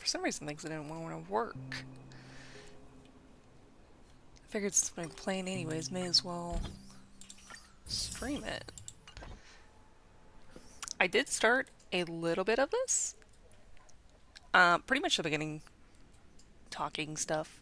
some reason thinks it didn't want to work. I figured it's going to be playing anyways, may as well stream it. I did start a little bit of this. Pretty much the beginning talking stuff.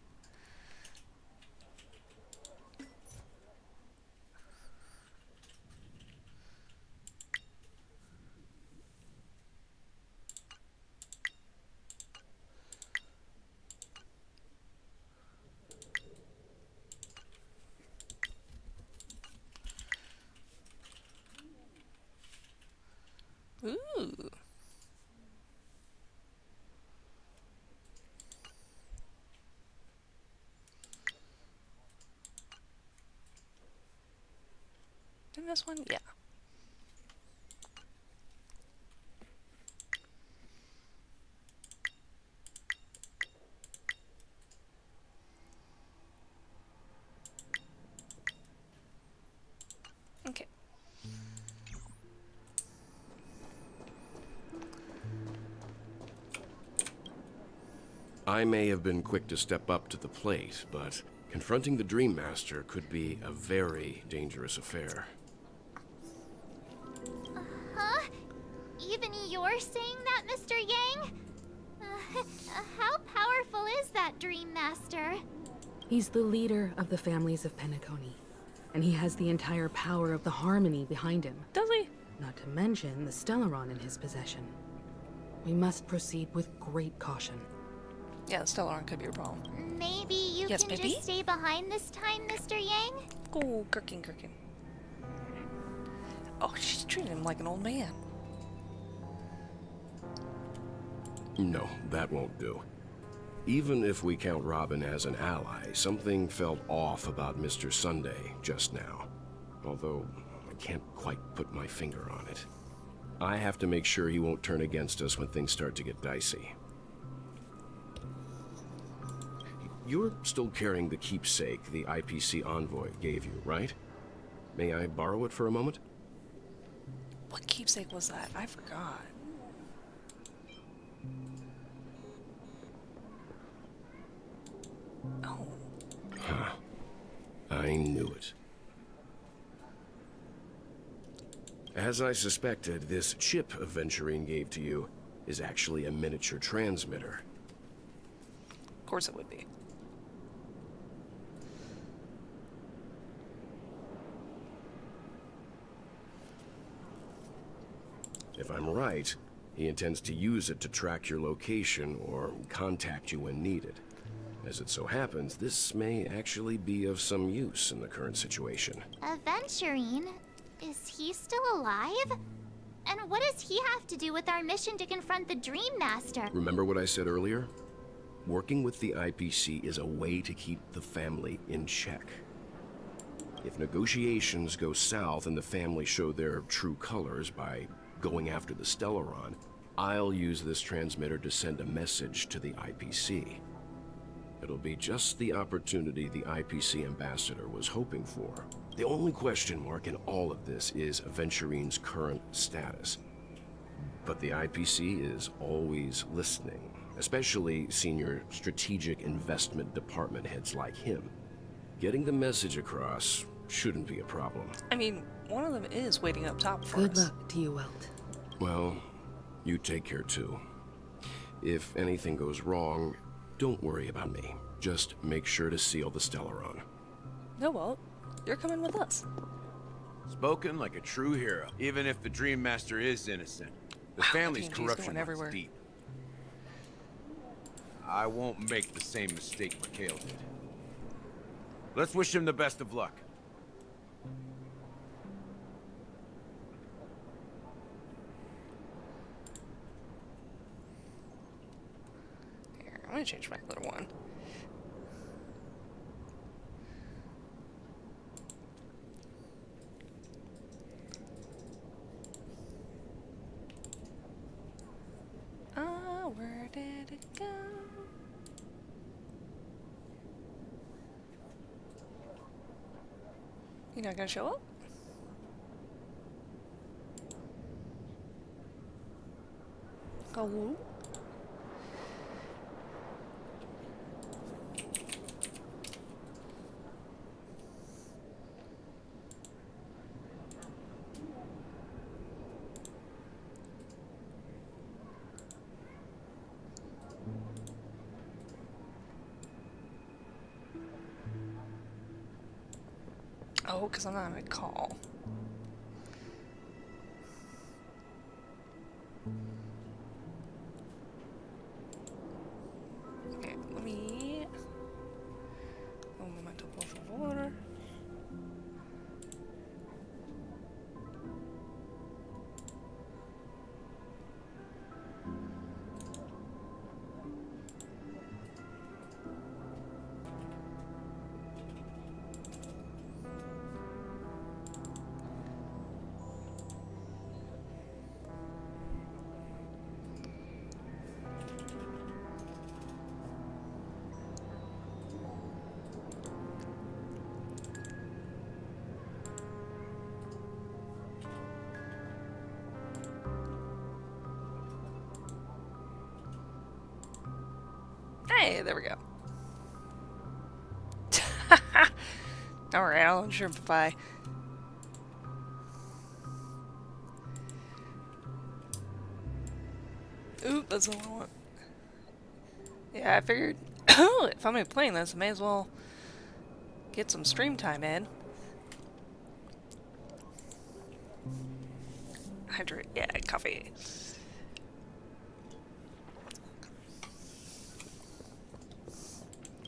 Ooh. In this one? Yeah. Okay. I may have been quick to step up to the plate, but confronting the Dream Master could be a very dangerous affair. Huh? Even you're saying that, Mr. Yang? How powerful is that Dream Master? He's the leader of the families of Penacony, and he has the entire power of the Harmony behind him. Does he? Not to mention the Stellaron in his possession. We must proceed with great caution. Yeah, the Stellaron could be a problem. Maybe you Yes, can baby? just stay behind this time, Mr. Yang? Oh, Gherkin. Oh, she's treating him like an old man. No, that won't do. Even if we count Robin as an ally, something felt off about Mr. Sunday just now. Although, I can't quite put my finger on it. I have to make sure he won't turn against us when things start to get dicey. You're still carrying the keepsake the IPC envoy gave you, right? May I borrow it for a moment? What keepsake was that? I forgot. Oh. Huh. I knew it. As I suspected, this chip Aventurine gave to you is actually a miniature transmitter. Of course it would be. If I'm right, he intends to use it to track your location or contact you when needed. As it so happens, this may actually be of some use in the current situation. Aventurine? Is he still alive? And what does he have to do with our mission to confront the Dream Master? Remember what I said earlier? Working with the IPC is a way to keep the family in check. If negotiations go south and the family show their true colors by going after the Stellaron, I'll use this transmitter to send a message to the IPC. It'll be just the opportunity the IPC ambassador was hoping for. The only question mark in all of this is Aventurine's current status. But the IPC is always listening, especially senior strategic investment department heads like him. Getting the message across shouldn't be a problem. I mean, one of them is waiting up top for Good us. luck to you, Welt. Well, you take care too. If anything goes wrong, don't worry about me. Just make sure to seal the Stellaron. No, Walt. You're coming with us. Spoken like a true hero, even if the Dream Master is innocent. The Wow, family's D&D's corruption going runs everywhere. deep. I won't make the same mistake Mikhail did. Let's wish him the best of luck. Here, I'm gonna change my little one. Where did it go? You not gonna show up? Oh. Oh, because I'm not on a call. Okay, let me... Un momento, por favor. Hey, there we go. Alright, I'll shrimpify. Ooh, that's what I want. Yeah, I figured if I'm gonna be playing this, I may as well get some stream time in. Hydrate, yeah, coffee.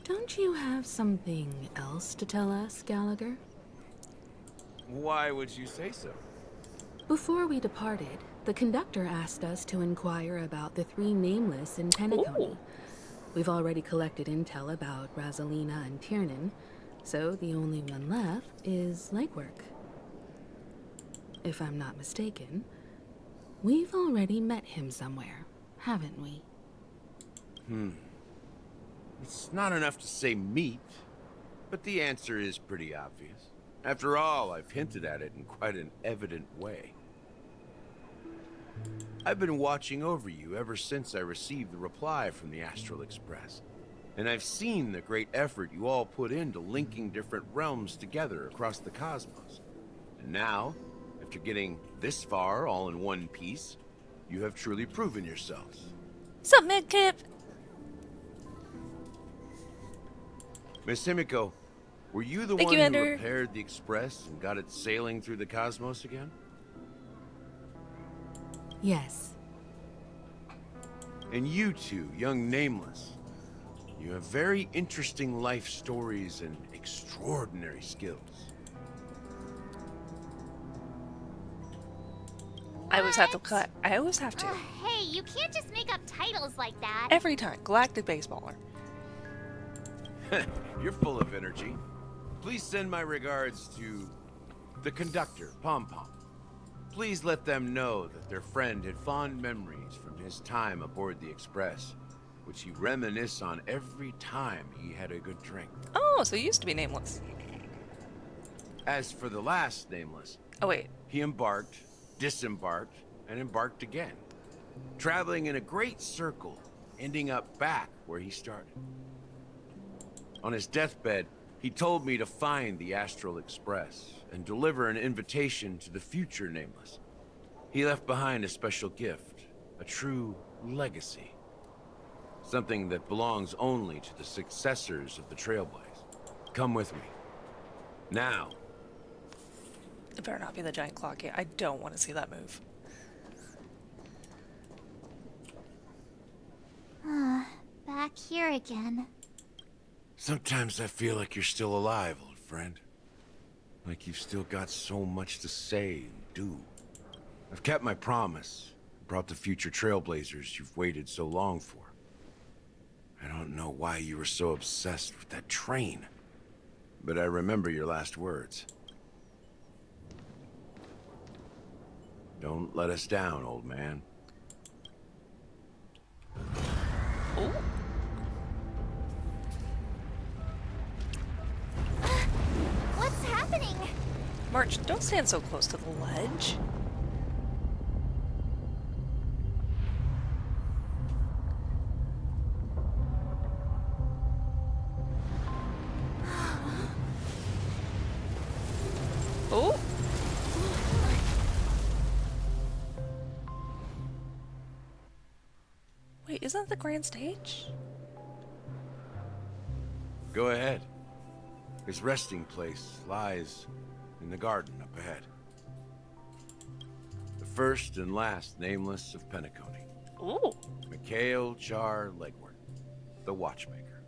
Don't you have something else to tell us, Gallagher? Why would you say so? Before we departed, the conductor asked us to inquire about the three nameless in Ooh. Penacony. We've already collected intel about Rosalina and Tiernan, so the only one left is Legwork. If I'm not mistaken, we've already met him somewhere, haven't we? It's not enough to say meet, but the answer is pretty obvious. After all, I've hinted at it in quite an evident way. I've been watching over you ever since I received the reply from the Astral Express. And I've seen the great effort you all put into linking different realms together across the cosmos. And now, after getting this far all in one piece, you have truly proven yourselves. Sup, Midkip? Miss Himiko, were you the Thank one you, who Ender. repaired the Express and got it sailing through the cosmos again? Yes. And you two, young Nameless, you have very interesting life stories and extraordinary skills. I always have to What? cut. I always have to. Hey, you can't just make up titles like that. Every time. Galactic Baseballer. You're full of energy. Please send my regards to the conductor, Pom Pom. Please let them know that their friend had fond memories from his time aboard the Express, which he reminisced on every time he had a good drink. Oh, so he used to be nameless. As for the last Nameless, Oh, wait. he embarked, disembarked, and embarked again, traveling in a great circle, ending up back where he started. On his deathbed, he told me to find the Astral Express and deliver an invitation to the future Nameless. He left behind a special gift, a true legacy. Something that belongs only to the successors of the Trailblaze. Come with me. Now. It better not be the giant clock yet. I don't want to see that move. Back here again. Sometimes I feel like you're still alive, old friend. Like you've still got so much to say and do. I've kept my promise. Brought the future Trailblazers you've waited so long for. I don't know why you were so obsessed with that train. But I remember your last words. Don't let us down, old man. Oh. What's happening? March, don't stand so close to the ledge. Oh. Wait, isn't that the grand stage? Go ahead. His resting place lies in the garden up ahead. The first and last nameless of Penacony. Ooh. Mikhail Char Legward, the watchmaker.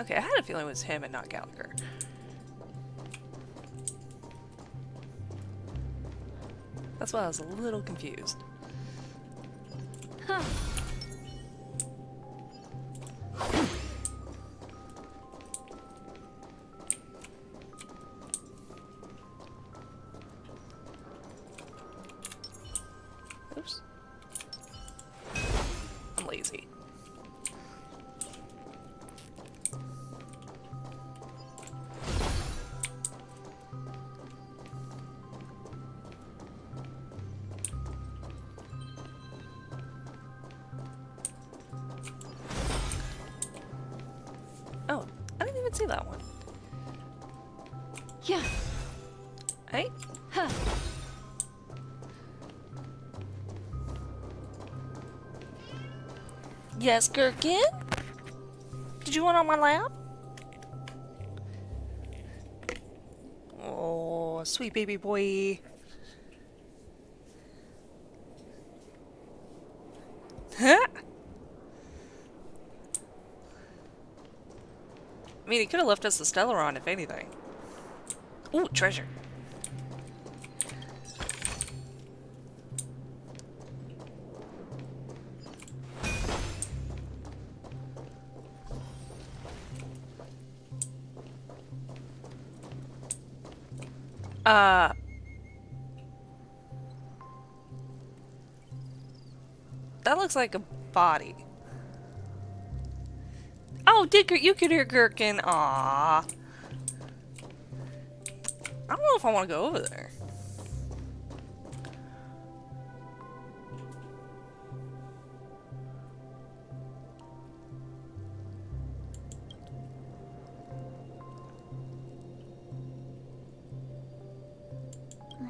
Okay, I had a feeling it was him and not Gallagher. That's why I was a little confused. Huh. Oops. I'm lazy. Oh, I didn't even see that one. Yeah. Hey? Huh. Yes, Gherkin? Did you want on my lap? Oh, sweet baby boy. Huh? I mean, he could have left us the Stellaron, if anything. Ooh, treasure. That looks like a body. Oh, you could hear Gherkin. Aww. I don't know if I want to go over there.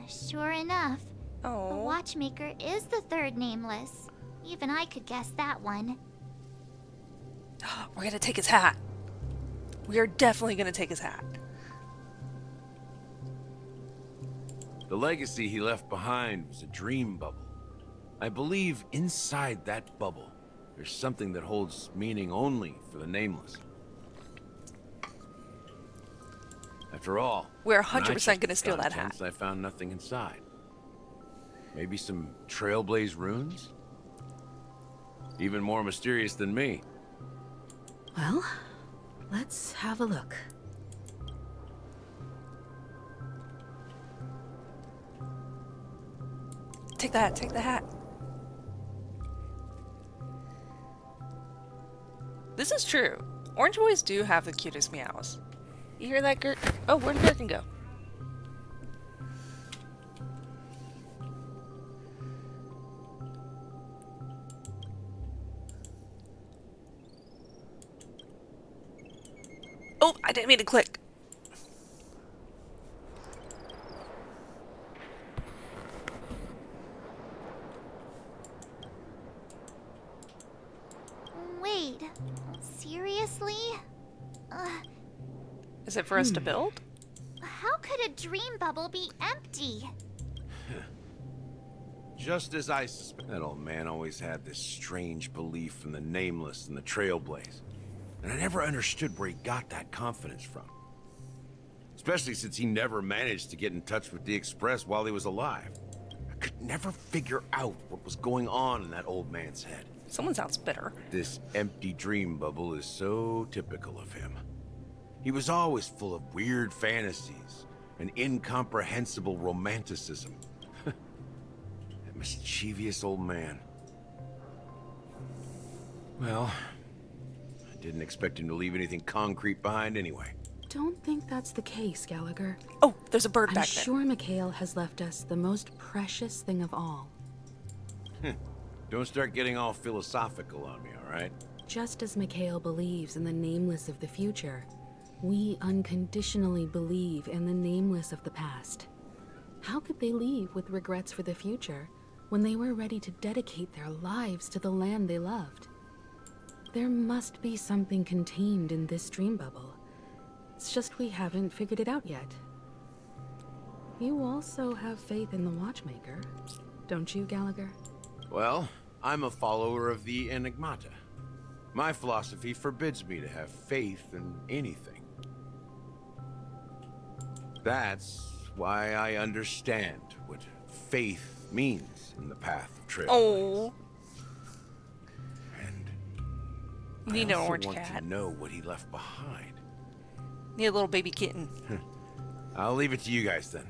Sure enough, the Oh. watchmaker is the third nameless. Even I could guess that one. We're gonna take his hat. We are definitely gonna take his hat. The legacy he left behind was a dream bubble. I believe inside that bubble, there's something that holds meaning only for the nameless. After all, We're when I 100% checked gonna the steal that contents, hat. I found nothing inside. Maybe some trailblaze runes? Even more mysterious than me. Well, let's have a look. Take the hat, take the hat. This is true. Orange boys do have the cutest meows. You hear that, Gert? Oh, where did Gherkin go? Oh, I didn't mean to click. Wait, seriously? Is it for us to build? How could a dream bubble be empty? Just as I suspect. That old man always had this strange belief in the nameless and the trailblaze. And I never understood where he got that confidence from. Especially since he never managed to get in touch with the Express while he was alive. I could never figure out what was going on in that old man's head. Someone sounds bitter. This empty dream bubble is so typical of him. He was always full of weird fantasies and incomprehensible romanticism. That mischievous old man. Well, I didn't expect him to leave anything concrete behind anyway. Don't think that's the case, Gallagher. Oh, there's a bird I'm back there. sure Mikhail has left us the most precious thing of all. Don't start getting all philosophical on me, all right? Just as Mikhail believes in the nameless of the future, we unconditionally believe in the nameless of the past. How could they leave with regrets for the future when they were ready to dedicate their lives to the land they loved? There must be something contained in this dream bubble. It's just we haven't figured it out yet. You also have faith in the Watchmaker, don't you, Gallagher? Well, I'm a follower of the Enigmata. My philosophy forbids me to have faith in anything. That's why I understand what faith means in the path of trail. Oh, And you need I an also orange want cat. to know what he left behind. Need a little baby kitten. I'll leave it to you guys then.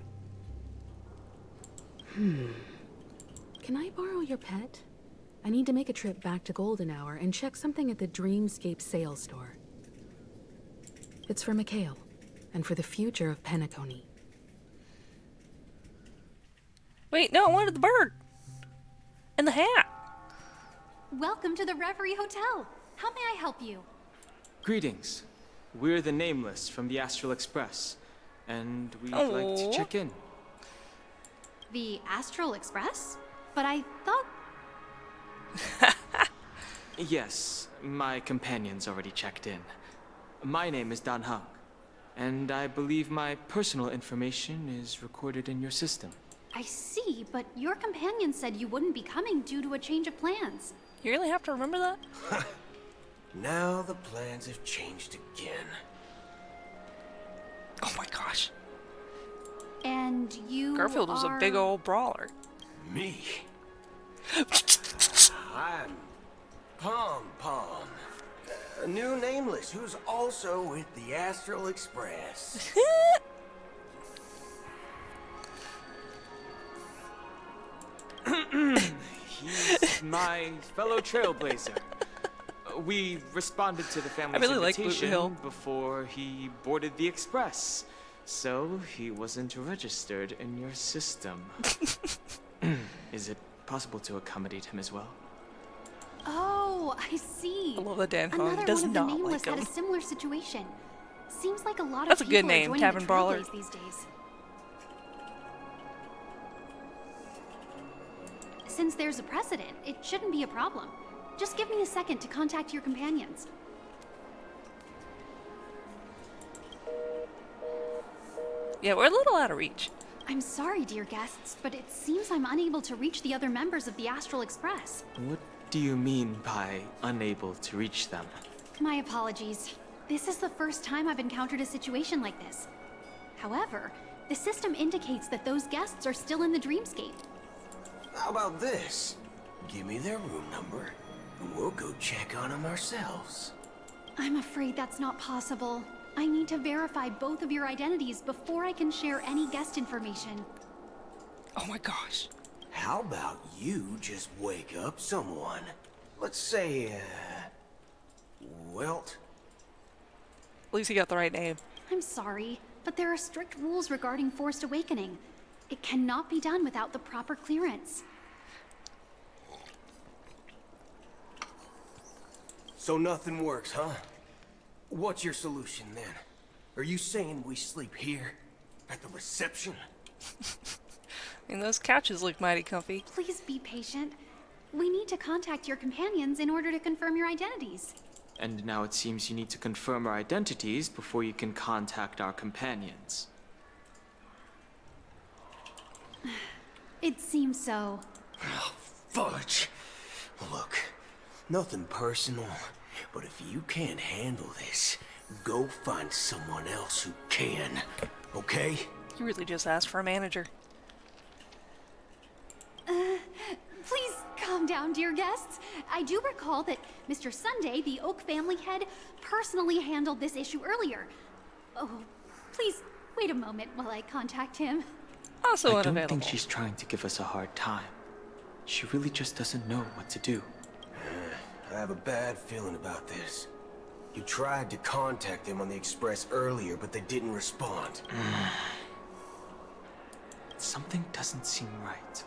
Can I borrow your pet? I need to make a trip back to Golden Hour and check something at the Dreamscape sales store. It's for Mikhail, and for the future of Penacony. Wait, no, I wanted the bird. And the hat. Welcome to the Reverie Hotel. How may I help you? Greetings. We're the Nameless from the Astral Express, and we'd like Aw. to check in. The Astral Express? But I thought... Yes, my companion's already checked in. My name is Dan Hung, and I believe my personal information is recorded in your system. I see, but your companion said you wouldn't be coming due to a change of plans. You really have to remember that? Now the plans have changed again. Oh my gosh. And you Garfield was a big are- old brawler. Me? I'm Pom Pom, a new nameless who's also with the Astral Express. He's my fellow trailblazer. We responded to the family's really like Blue invitation Hill. before he boarded the express, so he wasn't registered in your system. Is it possible to accommodate him as well? Oh, I see. I love that Dan Hung Another does one of the not Nameless like had him. a similar situation. Seems like a lot That's of a good people name, are joining Tavern the Brawler. Trailblaze these days. Since there's a precedent, it shouldn't be a problem. Just give me a second to contact your companions. Yeah, we're a little out of reach. I'm sorry, dear guests, but it seems I'm unable to reach the other members of the Astral Express. What do you mean by unable to reach them? My apologies. This is the first time I've encountered a situation like this. However, the system indicates that those guests are still in the dreamscape. How about this? Give me their room number, and we'll go check on them ourselves. I'm afraid that's not possible. I need to verify both of your identities before I can share any guest information. Oh my gosh. How about you just wake up someone? Let's say, Welt? At least he got the right name. I'm sorry, but there are strict rules regarding forced awakening. It cannot be done without the proper clearance. So nothing works, huh? What's your solution then? Are you saying we sleep here? At the reception? I mean, those couches look mighty comfy. Please be patient. We need to contact your companions in order to confirm your identities. And now it seems you need to confirm our identities before you can contact our companions. It seems so. Fudge! Look, nothing personal, but if you can't handle this, go find someone else who can, okay? You really just asked for a manager. Please calm down, dear guests. I do recall that Mr. Sunday, the Oak family head, personally handled this issue earlier. Oh, please wait a moment while I contact him. Also I don't unavailable. think she's trying to give us a hard time. She really just doesn't know what to do. I have a bad feeling about this. You tried to contact them on the Express earlier, but they didn't respond. Something doesn't seem right.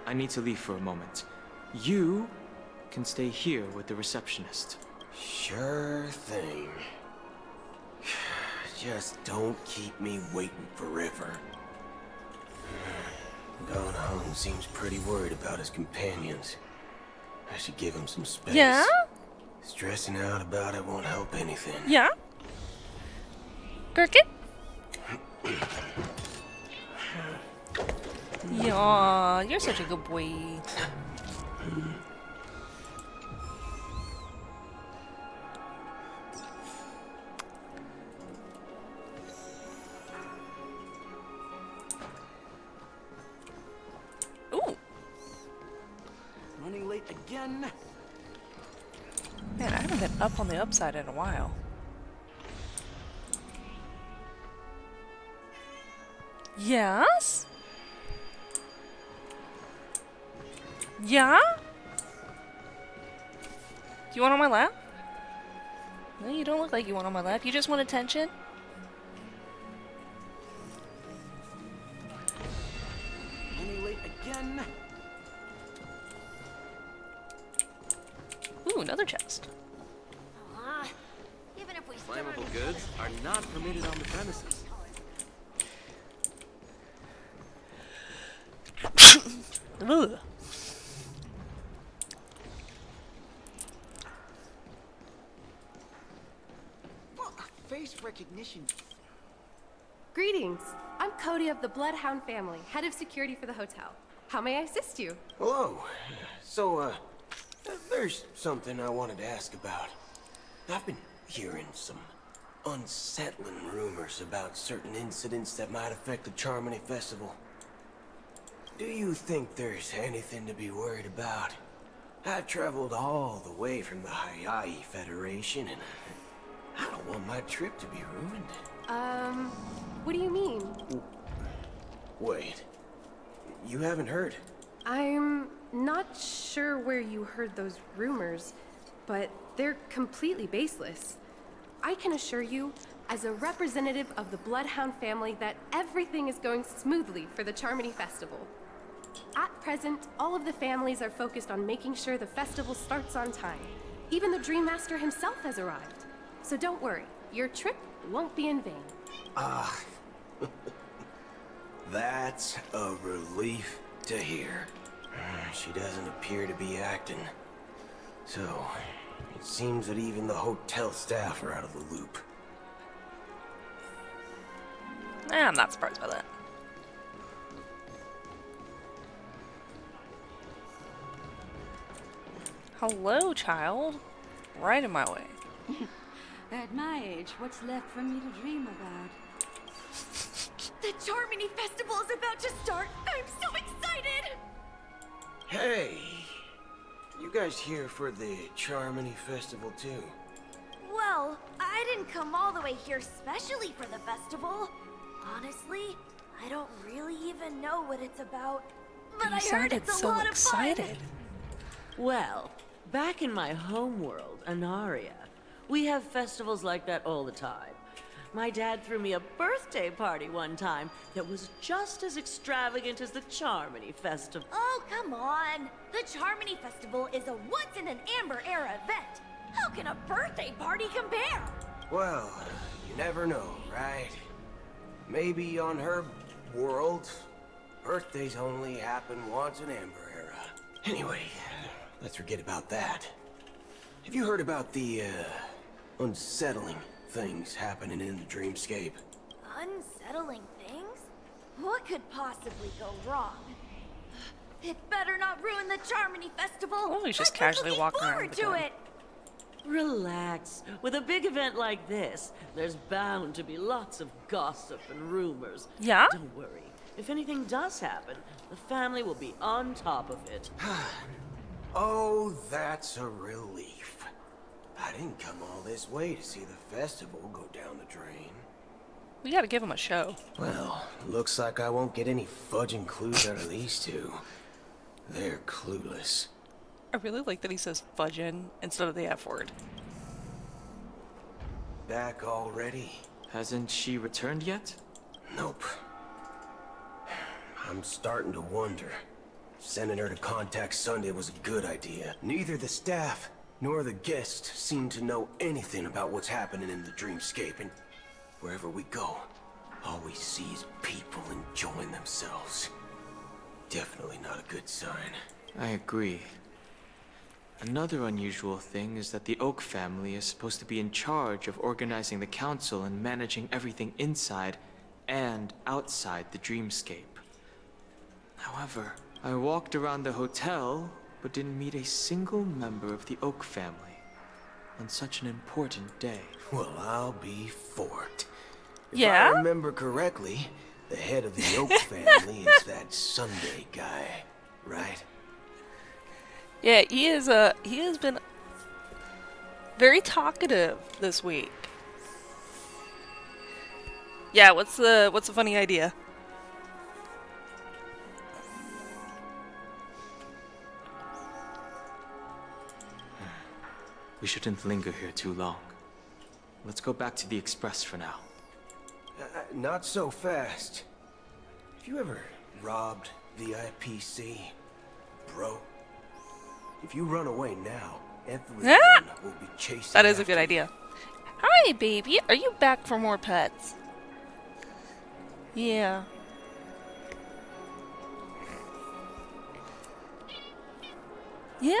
I need to leave for a moment. You can stay here with the receptionist. Sure thing. Just don't keep me waiting forever. Don Hung seems pretty worried about his companions. I should give him some space. Yeah? Stressing out about it won't help anything. Yeah? Cricket? Yeah, you're such a good boy. Ooh. Running late again. Man, I haven't been up on the upside in a while. Yes? Yeah? Do you want on my lap? No, you don't look like you want on my lap. You just want attention? Running late again. Ooh, another chest. Even if we Flammable goods are not permitted on the premises. Ugh. Face recognition. Greetings. I'm Cody of the Bloodhound family, head of security for the hotel. How may I assist you? Hello. So, there's something I wanted to ask about. I've been hearing some unsettling rumors about certain incidents that might affect the Charmony Festival. Do you think there's anything to be worried about? I've traveled all the way from the Hayaii Federation, and I don't want my trip to be ruined. What do you mean? Wait. You haven't heard? I'm not sure where you heard those rumors, but they're completely baseless. I can assure you, as a representative of the Bloodhound family, that everything is going smoothly for the Charmony Festival. At present, all of the families are focused on making sure the festival starts on time. Even the Dream Master himself has arrived. So don't worry, your trip won't be in vain. That's a relief to hear. She doesn't appear to be acting. So, it seems that even the hotel staff are out of the loop. I'm not surprised by that. Hello, child. Right in my way. At my age, what's left for me to dream about? The Charmony Festival is about to start. I'm so excited! Hey! You guys here for the Charmony Festival too? Well, I didn't come all the way here specially for the festival. Honestly, I don't really even know what it's about. But You I heard sounded it's a so lot of fun. excited. Well, back in my homeworld, Anaria, we have festivals like that all the time. My dad threw me a birthday party one time that was just as extravagant as the Charmony Festival. Oh, come on. The Charmony Festival is a once-in-an-Amber Era event. How can a birthday party compare? Well, you never know, right? Maybe on her world, birthdays only happen once in Amber Era. Anyway, let's forget about that. Have you heard about the, unsettling things happening in the dreamscape? Unsettling things? What could possibly go wrong? It better not ruin the Charmony Festival. Oh, he's just I've been casually looking walking around forward with a to gun. it. Relax. With a big event like this, there's bound to be lots of gossip and rumors. Yeah? Don't worry. If anything does happen, the family will be on top of it. Oh, that's a relief. I didn't come all this way to see the festival go down the drain. We gotta give him a show. Well, looks like I won't get any fudging clues out of these two. They're clueless. I really like that he says fudgin' instead of the F word. Back already? Hasn't she returned yet? Nope. I'm starting to wonder. Sending her to contact Sunday was a good idea. Neither the staff nor the guests seem to know anything about what's happening in the dreamscape, and wherever we go, all we see is people enjoying themselves. Definitely not a good sign. I agree. Another unusual thing is that the Oak family is supposed to be in charge of organizing the council and managing everything inside and outside the dreamscape. However, I walked around the hotel, but didn't meet a single member of the Oak family on such an important day. Well, I'll be forked. If Yeah? I remember correctly, the head of the Oak family is that Sunday guy, right? Yeah, he has been very talkative this week. Yeah, what's the funny idea? We shouldn't linger here too long. Let's go back to the Express for now. Not so fast. Have you ever robbed the IPC, bro? If you run away now, everyone will be chasing That is a after good you. idea. Hi, baby. Are you back for more pets? Yeah. Yeah?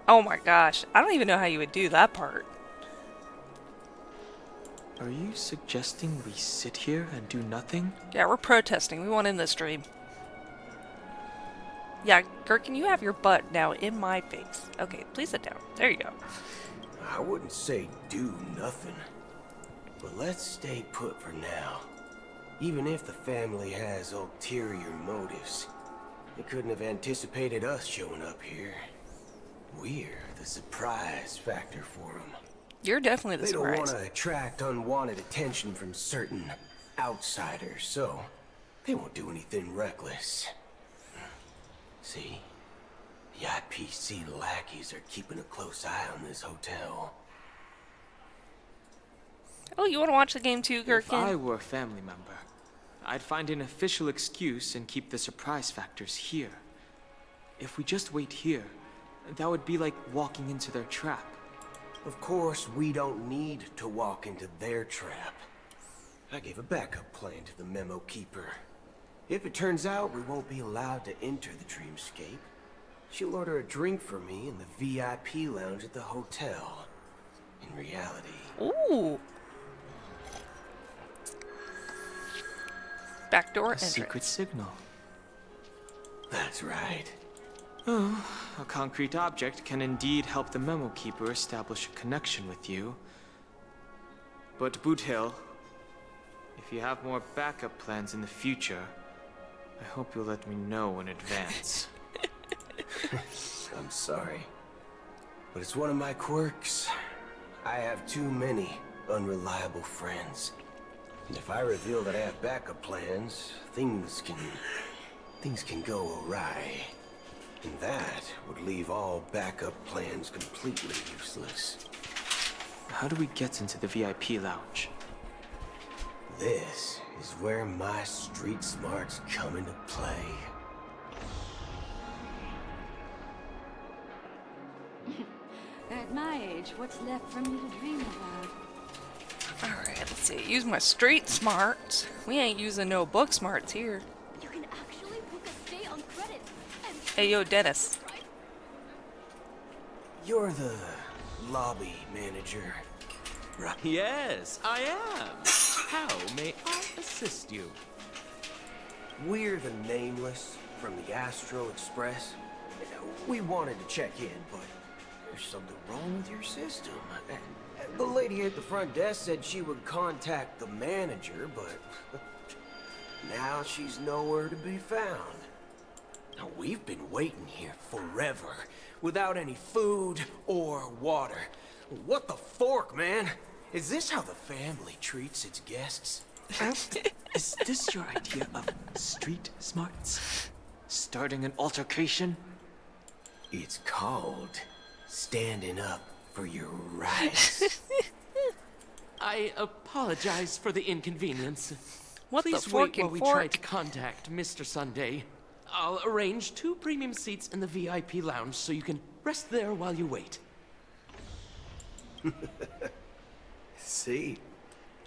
Oh my gosh. I don't even know how you would do that part. Are you suggesting we sit here and do nothing? Yeah, we're protesting. We want in this stream. Yeah, Gherkin, you have your butt now in my face. Okay, please sit down. There you go. I wouldn't say do nothing, but let's stay put for now. Even if the family has ulterior motives, they couldn't have anticipated us showing up here. We're the surprise factor for them. You're definitely the They don't want surprise. to attract unwanted attention from certain outsiders, so they won't do anything reckless. See? The IPC lackeys are keeping a close eye on this hotel. Oh, you want to watch the game too, If Gherkin? I were a family member, I'd find an official excuse and keep the surprise factors here. If we just wait here, that would be like walking into their trap. Of course, we don't need to walk into their trap. I gave a backup plan to the memo keeper. If it turns out we won't be allowed to enter the dreamscape, she'll order a drink for me in the VIP lounge at the hotel. In reality, Ooh. Backdoor A entrance. secret signal. that's right. A concrete object can indeed help the memo keeper establish a connection with you. But Boot Hill, if you have more backup plans in the future, I hope you'll let me know in advance. I'm sorry, but it's one of my quirks. I have too many unreliable friends. And if I reveal that I have backup plans, things can go awry. And that would leave all backup plans completely useless. How do we get into the VIP lounge? This is where my street smarts come into play. At my age, what's left for me to dream about? Alright, let's see. Use my street smarts. We ain't using no book smarts here. You can actually book a stay on credit. And Hey, yo, Dennis. You're the lobby manager, right? Yes, I am. How may I assist you? We're the Nameless from the Astro Express. We wanted to check in, but there's something wrong with your system. The lady at the front desk said she would contact the manager, but now she's nowhere to be found. Now, we've been waiting here forever, without any food or water. What the fork, man? Is this how the family treats its guests? Is this your idea of street smarts? Starting an altercation? It's called standing up for your rights. I apologize for the inconvenience. What the Please wait forking while we try fork? to contact Mr. Sunday. I'll arrange 2 premium seats in the VIP lounge so you can rest there while you wait. See?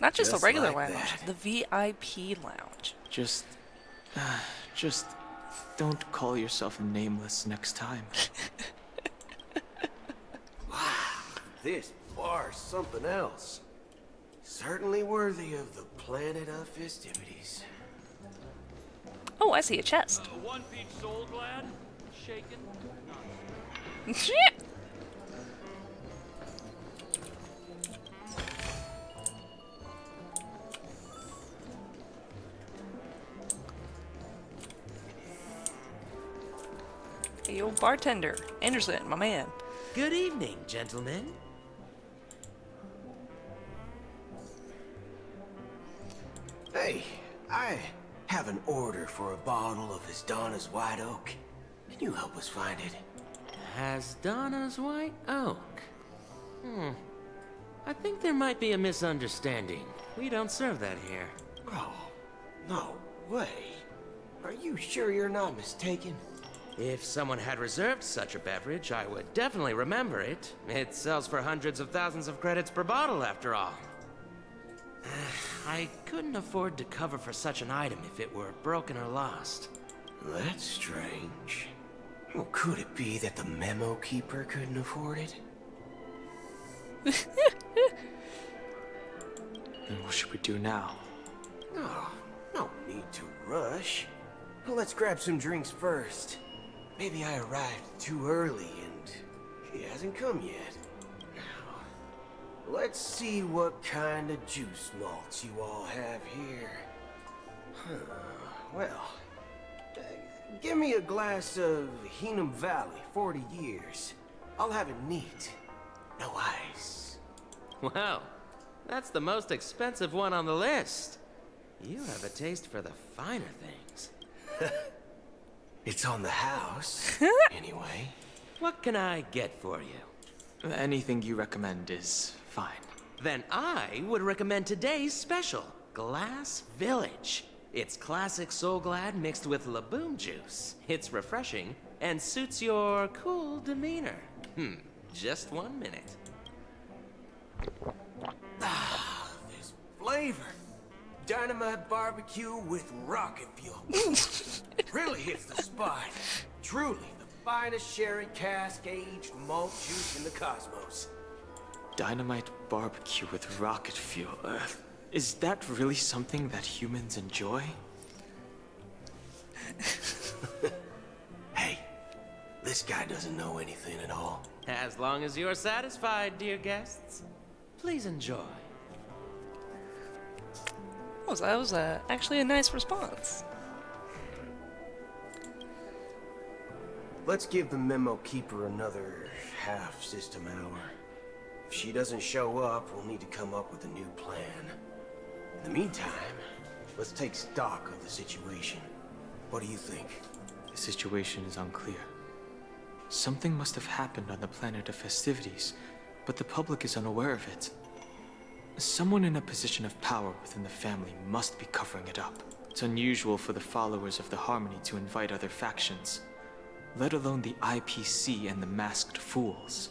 Not just the Just regular like lounge, that. the VIP lounge. Just don't call yourself nameless next time. This bar's something else. Certainly worthy of the planet of festivities. Oh, I see a chest. One-piece soul glad? Shaken? Shit! Hey, yo, bartender. Anderson, my man. Good evening, gentlemen. Hey, I have an order for a bottle of His Donna's White Oak. Can you help us find it? Has Donna's White Oak? I think there might be a misunderstanding. We don't serve that here. Oh, no way. Are you sure you're not mistaken? If someone had reserved such a beverage, I would definitely remember it. It sells for hundreds of thousands of credits per bottle, after all. I couldn't afford to cover for such an item if it were broken or lost. That's strange. Well, could it be that the memo keeper couldn't afford it? And what should we do now? Oh, no need to rush. Well, let's grab some drinks first. Maybe I arrived too early and he hasn't come yet. Now, let's see what kind of juice malts you all have here. Well, give me a glass of Heenum Valley, 40 years. I'll have it neat. No ice. Wow, that's the most expensive one on the list. You have a taste for the finer things. It's on the house, anyway. What can I get for you? Anything you recommend is fine. Then I would recommend today's special, Glass Village. It's classic Soul Glad mixed with Laboom juice. It's refreshing and suits your cool demeanor. Just 1 minute. Ah, this flavor. Dynamite barbecue with rocket fuel. Really hits the spot. Truly the finest sherry cask-aged malt juice in the cosmos. Dynamite barbecue with rocket fuel. Is that really something that humans enjoy? Hey, this guy doesn't know anything at all. As long as you're satisfied, dear guests, please enjoy. That was actually a nice response. Let's give the memo keeper another half system hour. If she doesn't show up, we'll need to come up with a new plan. In the meantime, let's take stock of the situation. What do you think? The situation is unclear. Something must have happened on the planet of festivities, but the public is unaware of it. Someone in a position of power within the family must be covering it up. It's unusual for the followers of the Harmony to invite other factions, let alone the IPC and the Masked Fools.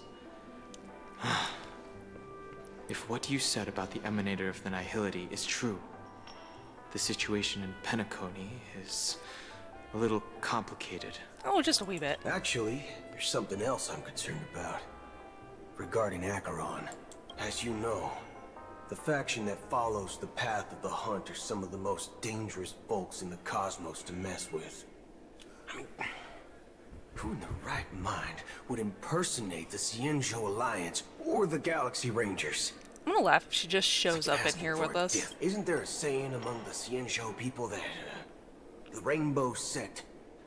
If what you said about the Emanator of the Nihility is true, the situation in Penacony is a little complicated. Oh, just a wee bit. Actually, there's something else I'm concerned about. Regarding Acheron, as you know, the faction that follows the path of the Hunt are some of the most dangerous folks in the cosmos to mess with. I mean, who in the right mind would impersonate the Cienjo Alliance or the Galaxy Rangers? I'm gonna laugh if she just shows up in Asking here for with a us. gift. Isn't there a saying among the Cienjo people that the Rainbow Sect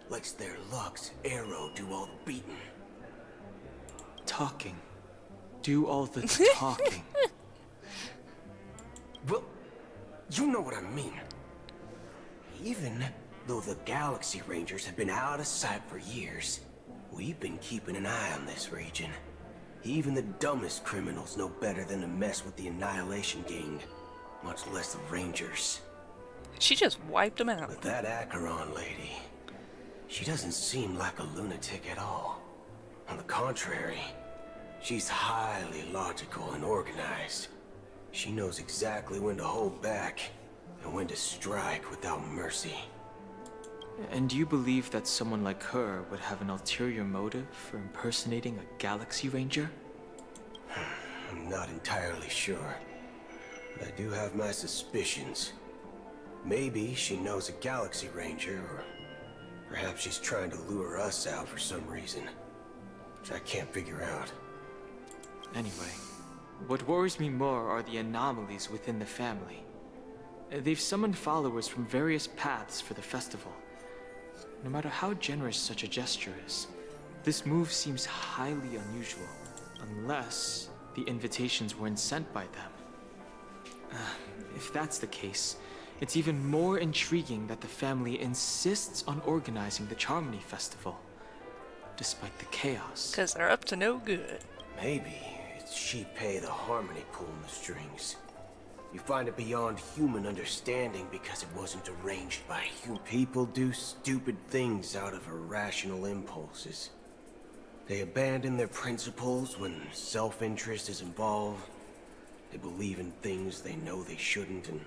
lets their Lux arrow do all the beating? Talking. Do all the talking. Well, you know what I mean. Even though the Galaxy Rangers have been out of sight for years, we've been keeping an eye on this region. Even the dumbest criminals know better than to mess with the Annihilation Gang, much less the Rangers. She just wiped him out. But that Acheron lady, she doesn't seem like a lunatic at all. On the contrary, she's highly logical and organized. She knows exactly when to hold back and when to strike without mercy. And do you believe that someone like her would have an ulterior motive for impersonating a Galaxy Ranger? I'm not entirely sure, but I do have my suspicions. Maybe she knows a Galaxy Ranger, or perhaps she's trying to lure us out for some reason, which I can't figure out. Anyway, what worries me more are the anomalies within the family. They've summoned followers from various paths for the festival. No matter how generous such a gesture is, this move seems highly unusual, unless the invitations weren't sent by them. If that's the case, it's even more intriguing that the family insists on organizing the Charmony Festival, despite the chaos. 'Cause they're up to no good. Maybe it's Sheepei the Harmony pulling the strings. You find it beyond human understanding because it wasn't arranged by human. People do stupid things out of irrational impulses. They abandon their principles when self-interest is involved. They believe in things they know they shouldn't, and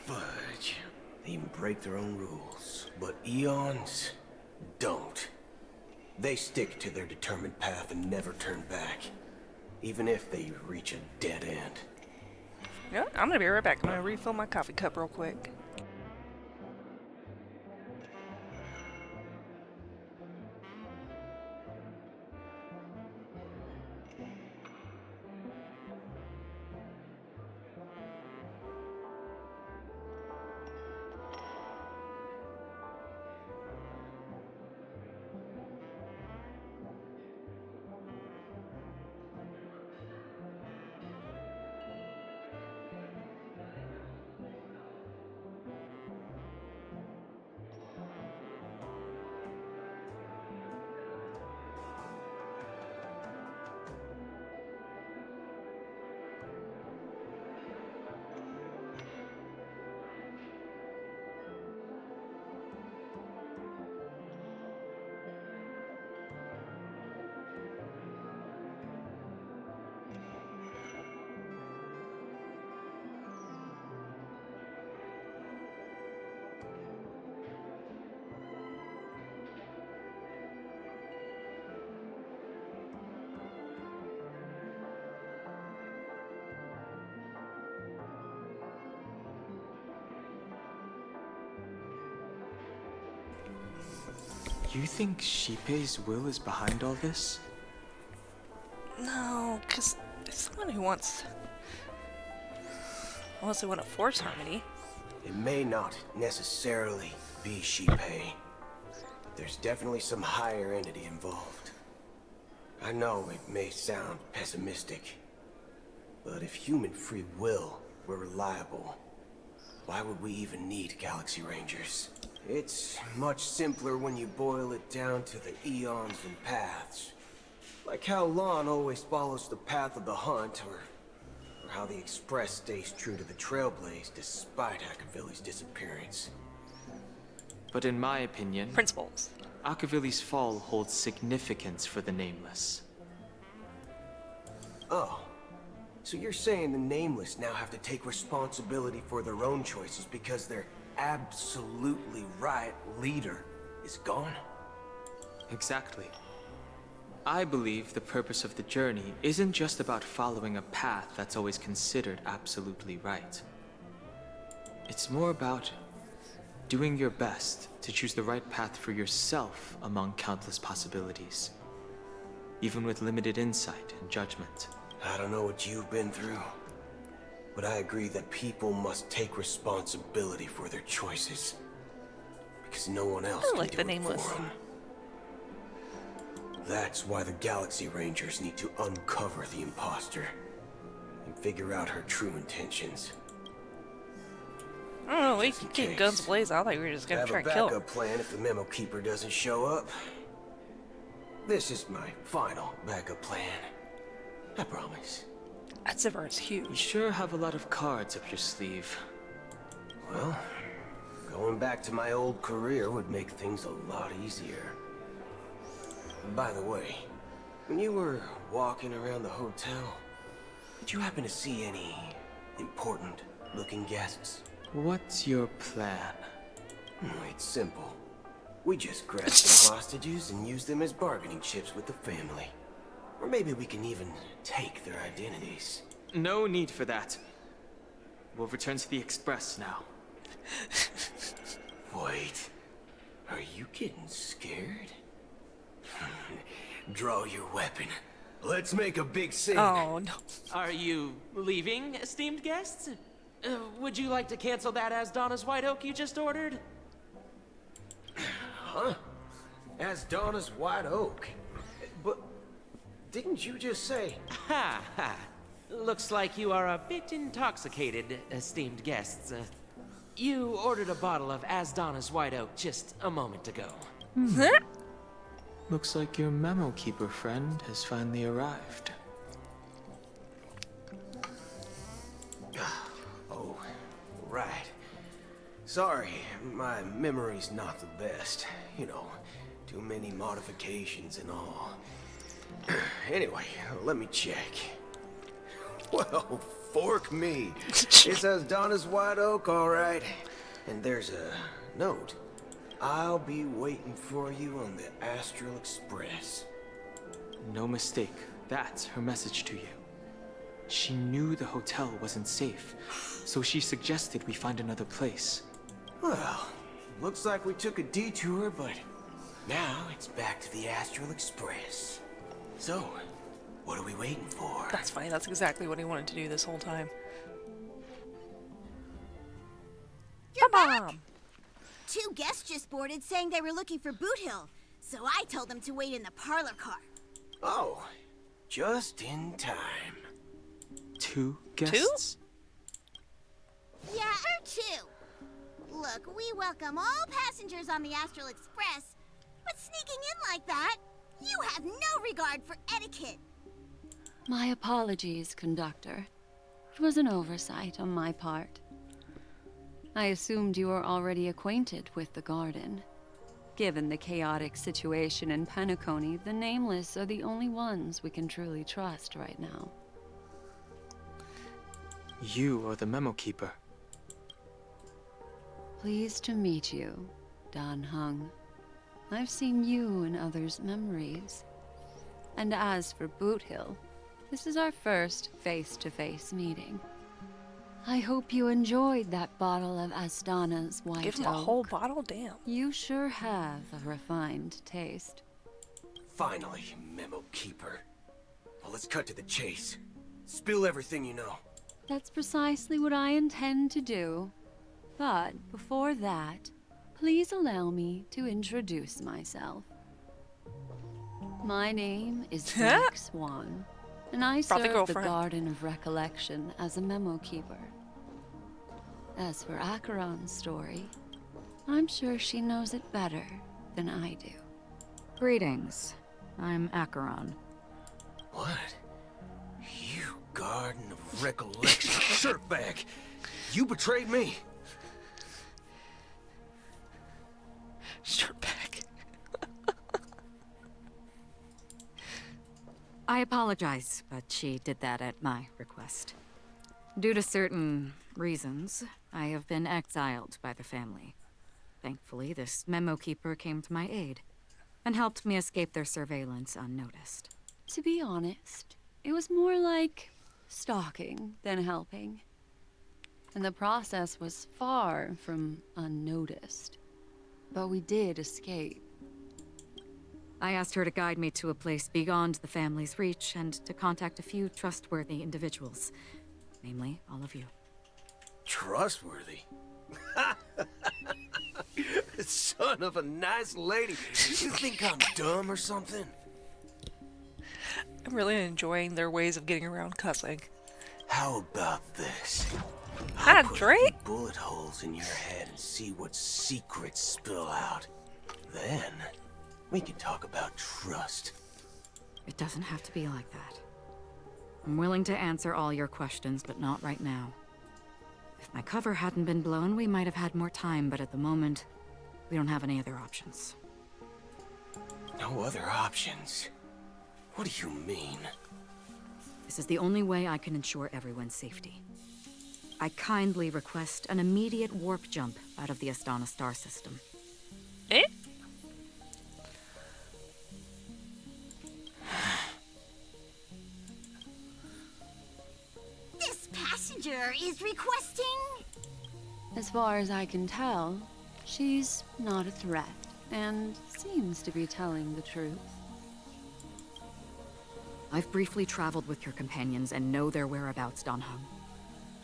fudge. They even break their own rules. But Eons don't. They stick to their determined path and never turn back, even if they reach a dead end. Yeah, I'm gonna be right back. I'm gonna refill my coffee cup real quick. You think Sheepei's will is behind all this? No, because it's someone who wants... Unless they want to force harmony. It may not necessarily be Sheepei. There's definitely some higher entity involved. I know it may sound pessimistic, but if human free will were reliable, why would we even need Galaxy Rangers? It's much simpler when you boil it down to the eons and paths. Like how Lon always follows the path of the hunt, or how the Express stays true to the Trailblaze despite Akavilli's disappearance. But in my opinion, Principles. Akavilli's fall holds significance for the Nameless. Oh, so you're saying the Nameless now have to take responsibility for their own choices because their absolutely right leader is gone? Exactly. I believe the purpose of the journey isn't just about following a path that's always considered absolutely right. It's more about doing your best to choose the right path for yourself among countless possibilities, even with limited insight and judgment. I don't know what you've been through, but I agree that people must take responsibility for their choices, because no one else I like can the do it Nameless. for them. That's why the Galaxy Rangers need to uncover the imposter and figure out her true intentions. I don't know, we can keep guns blazing. I thought we were just gonna Have try a and kill him. backup plan if the Memo Keeper doesn't show up. This is my final backup plan. I promise. That zipper is You huge. sure have a lot of cards up your sleeve. Well, going back to my old career would make things a lot easier. By the way, when you were walking around the hotel, did you happen to see any important-looking guests. What's your plan? It's simple. We just grab some hostages and use them as bargaining chips with the family. Or maybe we can even take their identities. No need for that. We'll return to the Express now. Wait. Are you getting scared? Draw your weapon. Let's make a big scene. Oh, no. Are you leaving, esteemed guests? Would you like to cancel that as Donna's White Oak you just ordered? Huh? As Donna's White Oak? But didn't you just say... Ha ha. Looks like you are a bit intoxicated, esteemed guests. You ordered a bottle of As Donna's White Oak just a moment ago. Looks like your memo keeper friend has finally arrived. Oh, right. Sorry, my memory's not the best. You know, too many modifications and all. Anyway, let me check. Well, fork me. It says Donna's White Oak, all right. And there's a note. I'll be waiting for you on the Astral Express. No mistake. That's her message to you. She knew the hotel wasn't safe, so she suggested we find another place. Well, looks like we took a detour, but now it's back to the Astral Express. So, what are we waiting for? That's funny. That's exactly what he wanted to do this whole time. Ba-bam! 2 guests just boarded saying they were looking for Boot Hill, so I told them to wait in the parlor car. Oh, just in time. 2 guests? Yeah, or 2. Look, we welcome all passengers on the Astral Express, but sneaking in like that, you have no regard for etiquette. My apologies, conductor. It was an oversight on my part. I assumed you were already acquainted with the garden. Given the chaotic situation in Penacony, the Nameless are the only ones we can truly trust right now. You are the memo keeper. Pleased to meet you, Dan Hung. I've seen you in others' memories. And as for Boot Hill, this is our first face-to-face meeting. I hope you enjoyed that bottle of Astana's White Give him Oak. a whole bottle? Damn. You sure have a refined taste. Finally, Memo Keeper. Well, let's cut to the chase. Spill everything you know. That's precisely what I intend to do. But before that, please allow me to introduce myself. My name is Black Swan, and I serve the Garden of Recollection as a memo keeper. As for Acheron's story, I'm sure she knows it better than I do. Greetings. I'm Acheron. What? You Garden of Recollection shirtbag! You betrayed me! Shirtbag. I apologize, but she did that at my request. Due to certain reasons, I have been exiled by the family. Thankfully, this memo keeper came to my aid and helped me escape their surveillance unnoticed. To be honest, it was more like stalking than helping. And the process was far from unnoticed. But we did escape. I asked her to guide me to a place beyond the family's reach and to contact a few trustworthy individuals. Namely, all of you. Trustworthy? Son of a nice lady. You think I'm dumb or something? I'm really enjoying their ways of getting around cussing. How about this? Hi, Drake. Bullet holes in your head and see what secrets spill out. Then, we can talk about trust. It doesn't have to be like that. I'm willing to answer all your questions, but not right now. If my cover hadn't been blown, we might have had more time, but at the moment, we don't have any other options. No other options? What do you mean? This is the only way I can ensure everyone's safety. I kindly request an immediate warp jump out of the Astana star system. Eh? This passenger is requesting... As far as I can tell, she's not a threat, and seems to be telling the truth. I've briefly traveled with your companions and know their whereabouts, Donhung.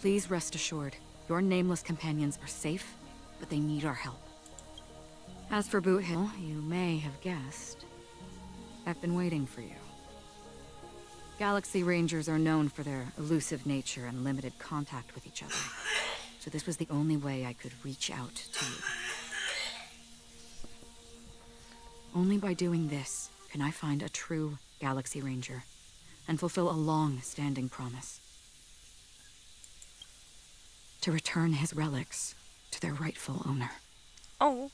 Please rest assured, your nameless companions are safe, but they need our help. As for Boot Hill, you may have guessed. I've been waiting for you. Galaxy Rangers are known for their elusive nature and limited contact with each other. So this was the only way I could reach out to you. Only by doing this can I find a true Galaxy Ranger and fulfill a long-standing promise. To return his relics to their rightful owner. Oh.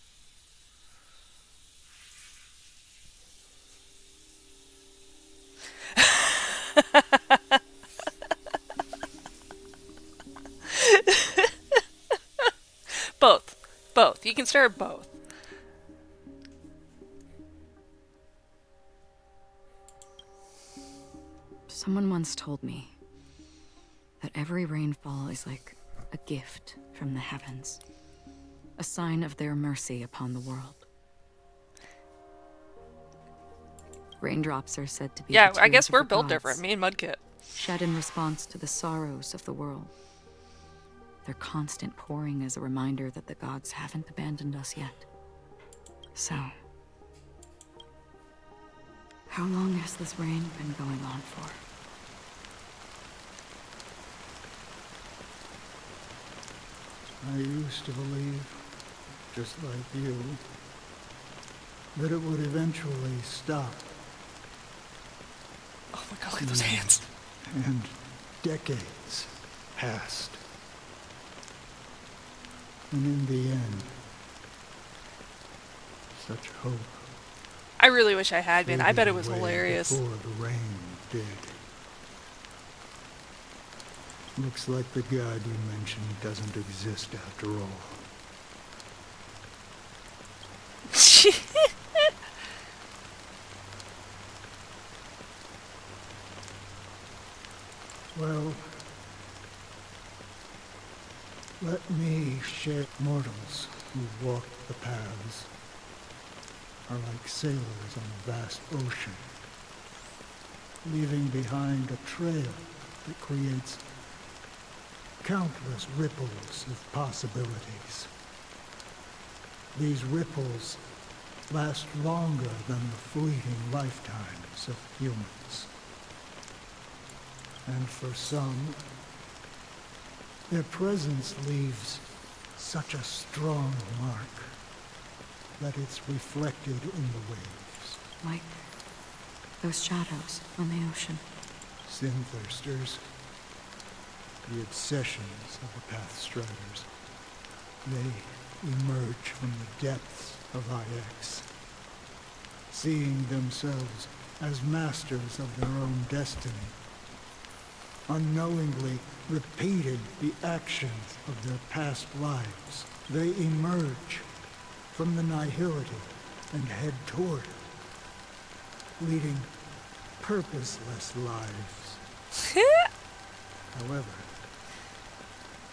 Both. Both. You can start at both. Someone once told me that every rainfall is like a gift from the heavens, a sign of their mercy upon the world. Raindrops are said to be Yeah, the I guess tears of we're the built gods, different. Me and Mudkip. shed in response to the sorrows of the world. Their constant pouring is a reminder that the gods haven't abandoned us yet. So, how long has this rain been going on for? I used to believe, just like you, that it would eventually stop. Oh my god, look at those hands. And decades passed. And in the end, such hope. I really wish I had been. I bet it was faded away hilarious. Before the rain did. Looks like the god you mentioned doesn't exist after all. Well, let me share. Mortals who walk the paths are like sailors on a vast ocean, leaving behind a trail that creates countless ripples of possibilities. These ripples last longer than the fleeting lifetimes of humans. And for some, their presence leaves such a strong mark that it's reflected in the waves. Like those shadows on the ocean. Sin-thirsters, the obsessions of the Pathstriders. They emerge from the depths of IX, seeing themselves as masters of their own destiny, unknowingly repeating the actions of their past lives. They emerge from the nihility and head toward it, leading purposeless lives. However,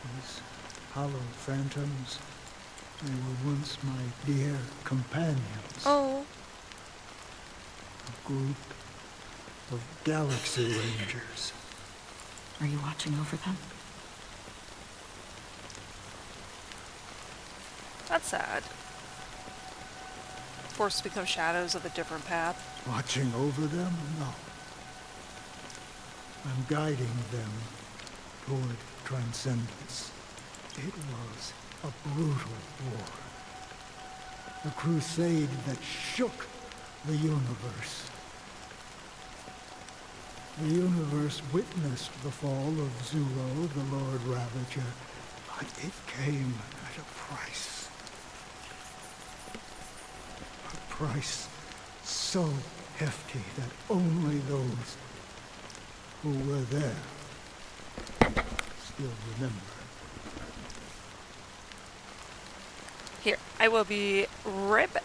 these hollow phantoms, they were once my dear companions. Oh. A group of Galaxy Rangers. Are you watching over them? That's sad. Forced to become shadows of a different path. Watching over them? No. I'm guiding them toward transcendence. It was a brutal war. A crusade that shook the universe. The universe witnessed the fall of Zulo, the Lord Ravager, but it came at a price. A price so hefty that only those who were there still remember. Here, I will be right back.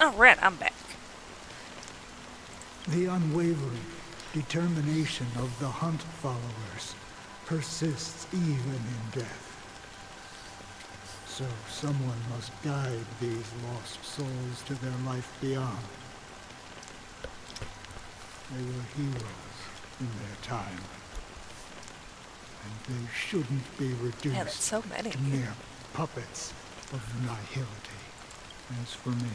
Alright, I'm back. The unwavering determination of the Hunt followers persists even in death. So someone must guide these lost souls to their life beyond. They were heroes in their time. And they shouldn't be reduced Man, that's so many. to mere puppets of nihility. As for me,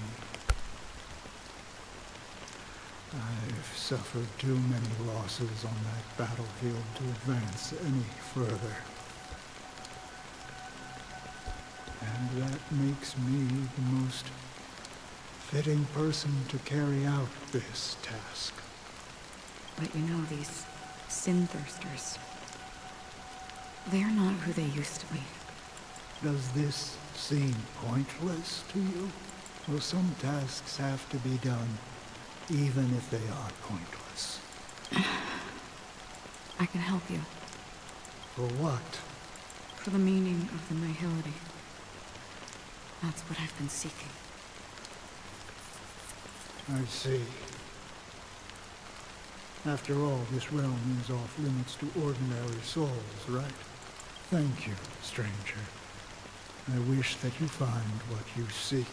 I've suffered too many losses on that battlefield to advance any further. And that makes me the most fitting person to carry out this task. But you know, these sin-thirsters, they're not who they used to be. Does this seem pointless to you? Well, some tasks have to be done, even if they are pointless. I can help you. For what? For the meaning of the nihility. That's what I've been seeking. I see. After all, this realm is off limits to ordinary souls, right? Thank you, stranger. I wish that you find what you seek.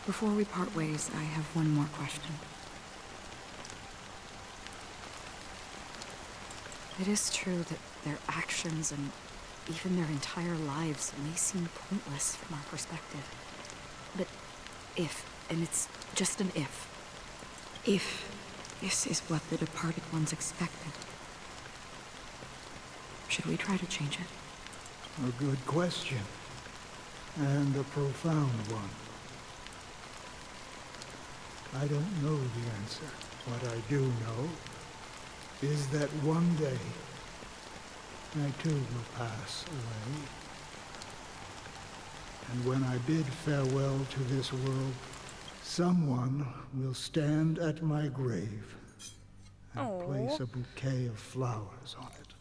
Before we part ways, I have one more question. It is true that their actions and even their entire lives may seem pointless from our perspective. But if, and it's just an if this is what the departed ones expected, should we try to change it? A good question. And a profound one. I don't know the answer. What I do know is that one day, I too will pass away. And when I bid farewell to this world, someone will stand at my grave and place a bouquet of flowers on it.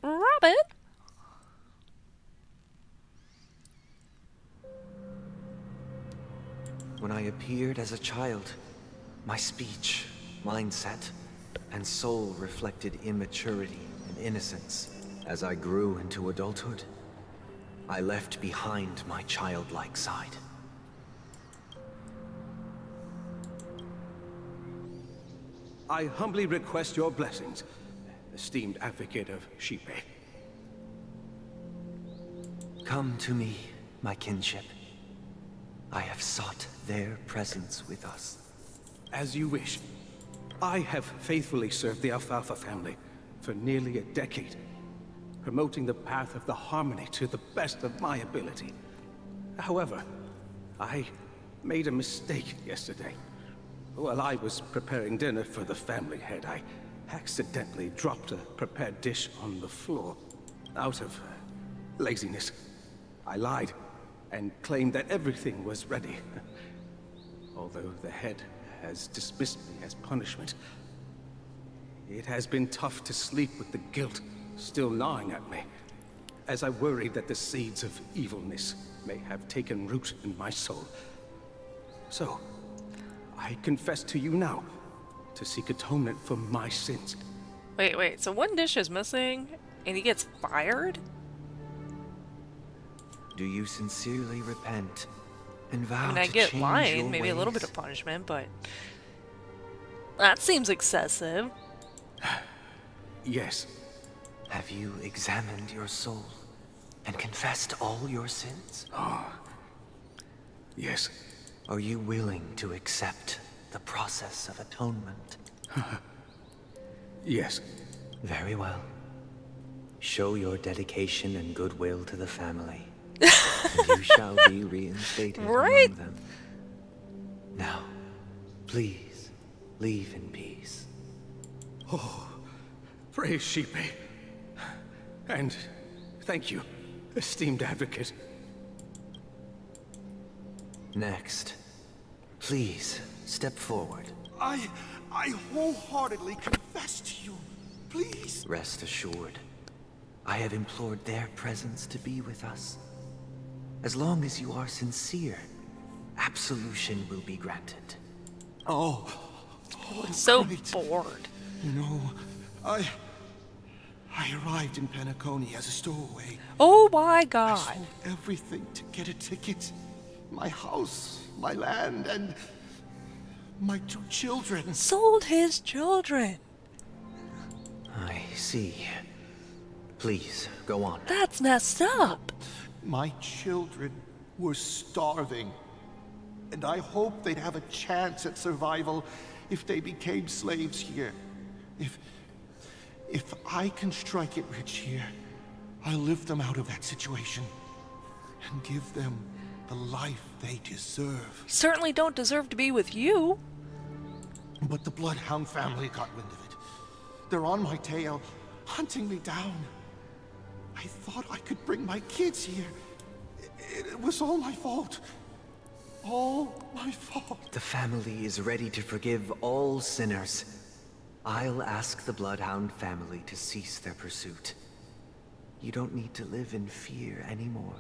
Robin? When I appeared as a child, my speech, mindset, and soul reflected immaturity and innocence. As I grew into adulthood, I left behind my childlike side. I humbly request your blessings, esteemed advocate of Shipe. Come to me, my kinship. I have sought their presence with us. As you wish. I have faithfully served the Alfalfa family for nearly a decade, promoting the path of the harmony to the best of my ability. However, I made a mistake yesterday. While I was preparing dinner for the family head, I accidentally dropped a prepared dish on the floor. Out of laziness, I lied and claimed that everything was ready. Although the head has dismissed me as punishment, it has been tough to sleep with the guilt still gnawing at me, as I worried that the seeds of evilness may have taken root in my soul. So, I confess to you now, to seek atonement for my sins. Wait, so one dish is missing, and he gets fired? Do you sincerely repent and vow I mean, to I get change lying, your maybe a little bit ways? of punishment, but that seems excessive. Yes. Have you examined your soul and confessed all your sins? Yes. Are you willing to accept the process of atonement? Yes. Very well. Show your dedication and goodwill to the family, and you shall be reinstated among them. Now, please, leave in peace. Oh, praise Shipe. And thank you, esteemed advocate. Next, please step forward. I wholeheartedly confess to you. Please. Rest assured, I have implored their presence to be with us. As long as you are sincere, absolution will be granted. Oh, so great. Bored. You know, I arrived in Penacony as a stowaway. Oh my god. I sold everything to get a ticket. My house, my land, and my 2 children. Sold his children. I see. Please, go on. That's messed up. My children were starving, and I hoped they'd have a chance at survival if they became slaves here. If I can strike it rich here, I'll lift them out of that situation and give them the life they deserve. Certainly don't deserve to be with you. But the Bloodhound family got wind of it. They're on my tail, hunting me down. I thought I could bring my kids here. It was all my fault. All my fault. The family is ready to forgive all sinners. I'll ask the Bloodhound family to cease their pursuit. You don't need to live in fear anymore.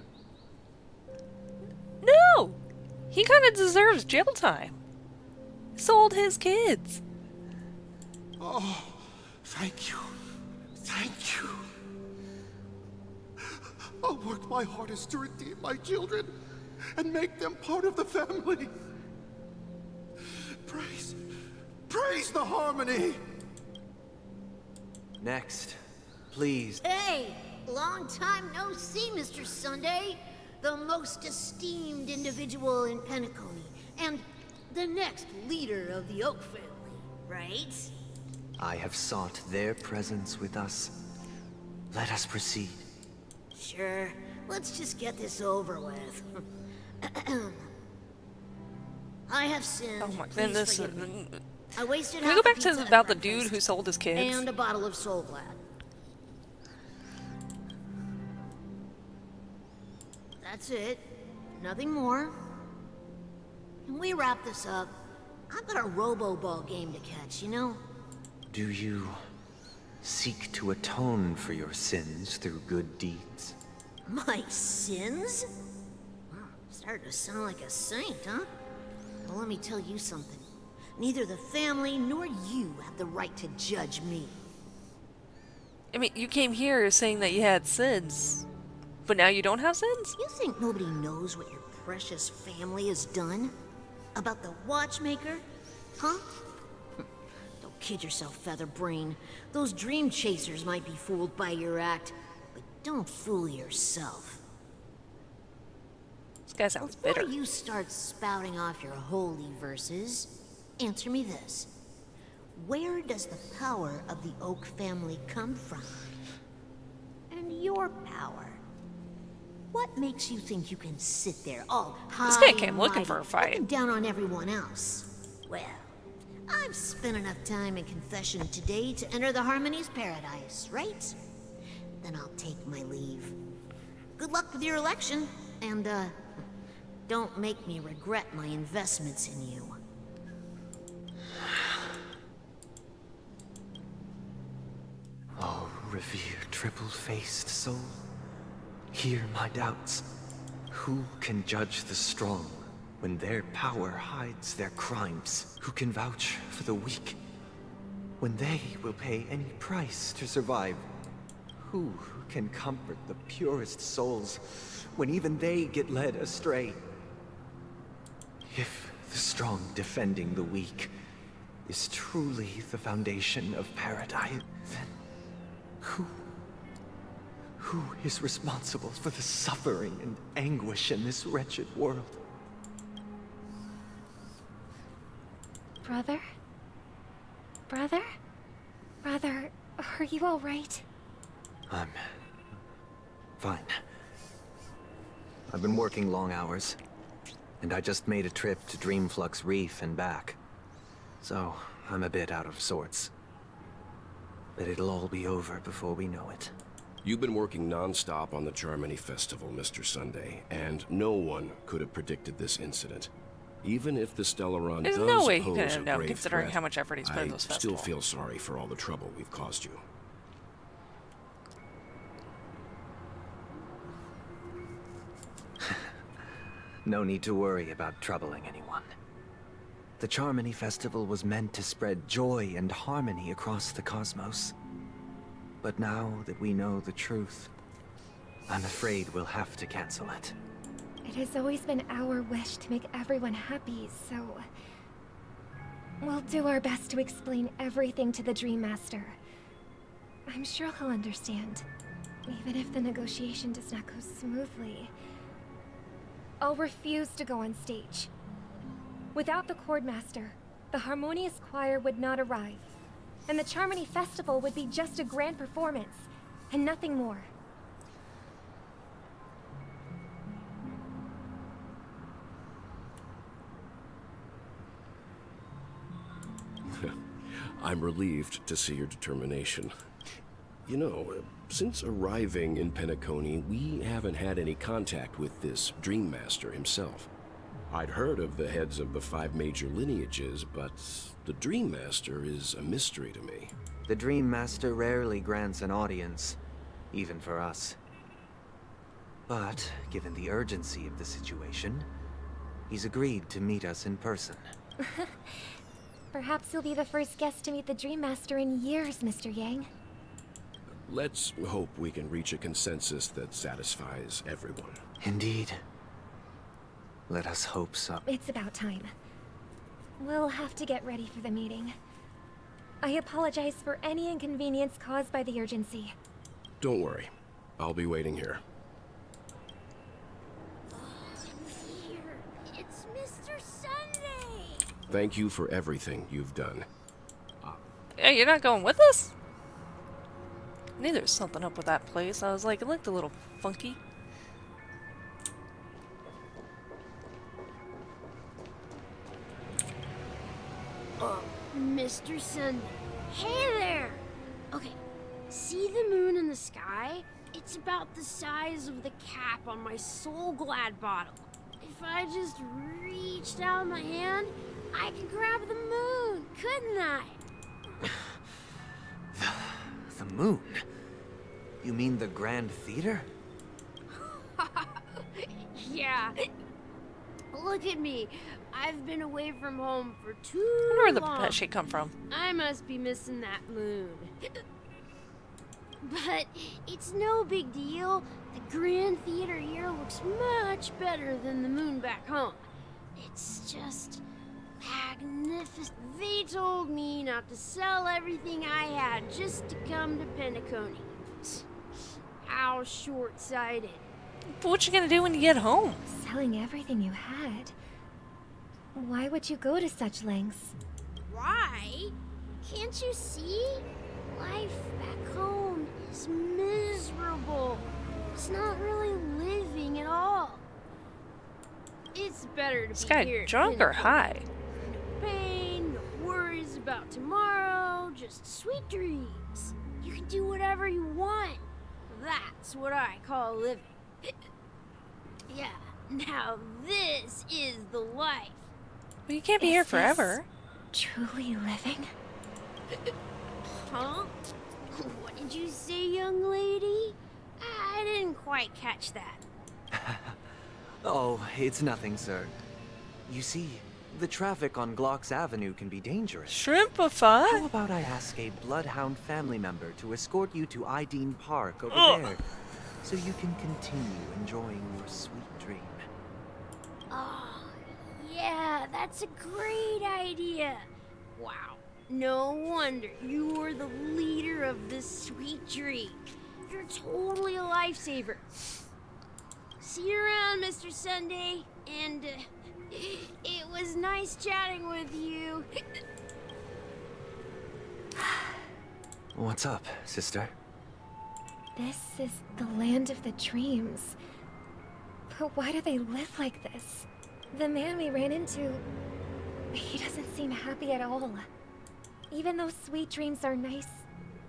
No! He kind of deserves jail time. Sold his kids. Oh, thank you. Thank you. I'll work my hardest to redeem my children and make them part of the family. Praise It's the harmony! Next, please. Hey! Long time no see, Mr. Sunday. The most esteemed individual in Penacony, and the next leader of the Oak family, right? I have sought their presence with us. Let us proceed. Sure. Let's just get this over with. I have sinned. Oh my Please goodness. forgive me. I wasted Can we half go a back to pizza about at the dude breakfast who sold his kids? and a bottle of Soul Glad. That's it. Nothing more. Can we wrap this up? I've got a robo-ball game to catch, you know? Do you seek to atone for your sins through good deeds? My sins? Wow, starting to sound like a saint, huh? Well, let me tell you something. Neither the family nor you have the right to judge me. I mean, you came here saying that you had sins, but now you don't have sins? You think nobody knows what your precious family has done? About the watchmaker? Huh? Don't kid yourself, Featherbrain. Those dream chasers might be fooled by your act, but don't fool yourself. This guy sounds Before bitter. you start spouting off your holy verses, answer me this. Where does the power of the Oak family come from? And your power? What makes you think you can sit there all high This guy came and looking mighty, for a fight. looking down on everyone else? Well, I've spent enough time in confession today to enter the Harmony's paradise, right? Then I'll take my leave. Good luck with your election, and don't make me regret my investments in you. Oh, revered triple-faced soul, hear my doubts. Who can judge the strong when their power hides their crimes? Who can vouch for the weak when they will pay any price to survive? Who can comfort the purest souls when even they get led astray? If the strong defending the weak is truly the foundation of paradise, then who is responsible for the suffering and anguish in this wretched world? Brother? Brother? Brother, are you all right? I'm fine. I've been working long hours, and I just made a trip to Dreamflux Reef and back. So, I'm a bit out of sorts. But it'll all be over before we know it. You've been working non-stop on the Charmony Festival, Mr. Sunday, and no one could have predicted this incident. Even if the Stellaron There's does no way he pose could a have known, grave considering threat, how much effort he's put in I this still festival. feel sorry for all the trouble we've caused you. No need to worry about troubling anyone. The Charmony Festival was meant to spread joy and harmony across the cosmos. But now that we know the truth, I'm afraid we'll have to cancel it. It has always been our wish to make everyone happy, so... we'll do our best to explain everything to the Dream Master. I'm sure he'll understand, even if the negotiation does not go smoothly. I'll refuse to go on stage. Without the Chordmaster, the Harmonious Choir would not arrive, and the Charmony Festival would be just a grand performance, and nothing more. I'm relieved to see your determination. You know, since arriving in Penacony, we haven't had any contact with this Dream Master himself. I'd heard of the heads of the 5 major lineages, but the Dream Master is a mystery to me. The Dream Master rarely grants an audience, even for us. But, given the urgency of the situation, he's agreed to meet us in person. Perhaps you'll be the first guest to meet the Dream Master in years, Mr. Yang. Let's hope we can reach a consensus that satisfies everyone. Indeed. Let us hope so. It's about time. We'll have to get ready for the meeting. I apologize for any inconvenience caused by the urgency. Don't worry. I'll be waiting here. Here, it's Mr. Sunday! Thank you for everything you've done. Hey, you're not going with us? I knew there was something up with that place. I was like, it looked a little funky. Mr. Sunday. Hey there! Okay, see the moon in the sky? It's about the size of the cap on my Soul Glad bottle. If I just reached out my hand, I could grab the moon, couldn't I? The moon? You mean the Grand Theater? Yeah. Look at me. I've been away from home for too I wonder where the long. pet shit come from. I must be missing that moon. But it's no big deal. The Grand Theater here looks much better than the moon back home. It's just magnificent. They told me not to sell everything I had just to come to Penacony. How short-sighted. But what you gonna do when you get home? Selling everything you had. Why would you go to such lengths? Why? Can't you see? Life back home is miserable. It's not really living at all. It's better to This be guy here. drunk or high? No pain, no worries about tomorrow, just sweet dreams. You can do whatever you want. That's what I call living. Yeah, now this is the life. But you can't be here forever. Truly living? Huh? What did you say, young lady? I didn't quite catch that. Oh, it's nothing, sir. You see, the traffic on Glocks Avenue can be dangerous. Shrimpify? How about I ask a Bloodhound family member to escort you to Ideen Park over there, so you can continue enjoying your sweet dream? Oh, yeah, that's a great idea. Wow, no wonder you were the leader of this sweet dream. You're totally a lifesaver. See you around, Mr. Sunday, and it was nice chatting with you. What's up, sister? This is the land of the dreams. But why do they live like this? The man we ran into, he doesn't seem happy at all. Even though sweet dreams are nice,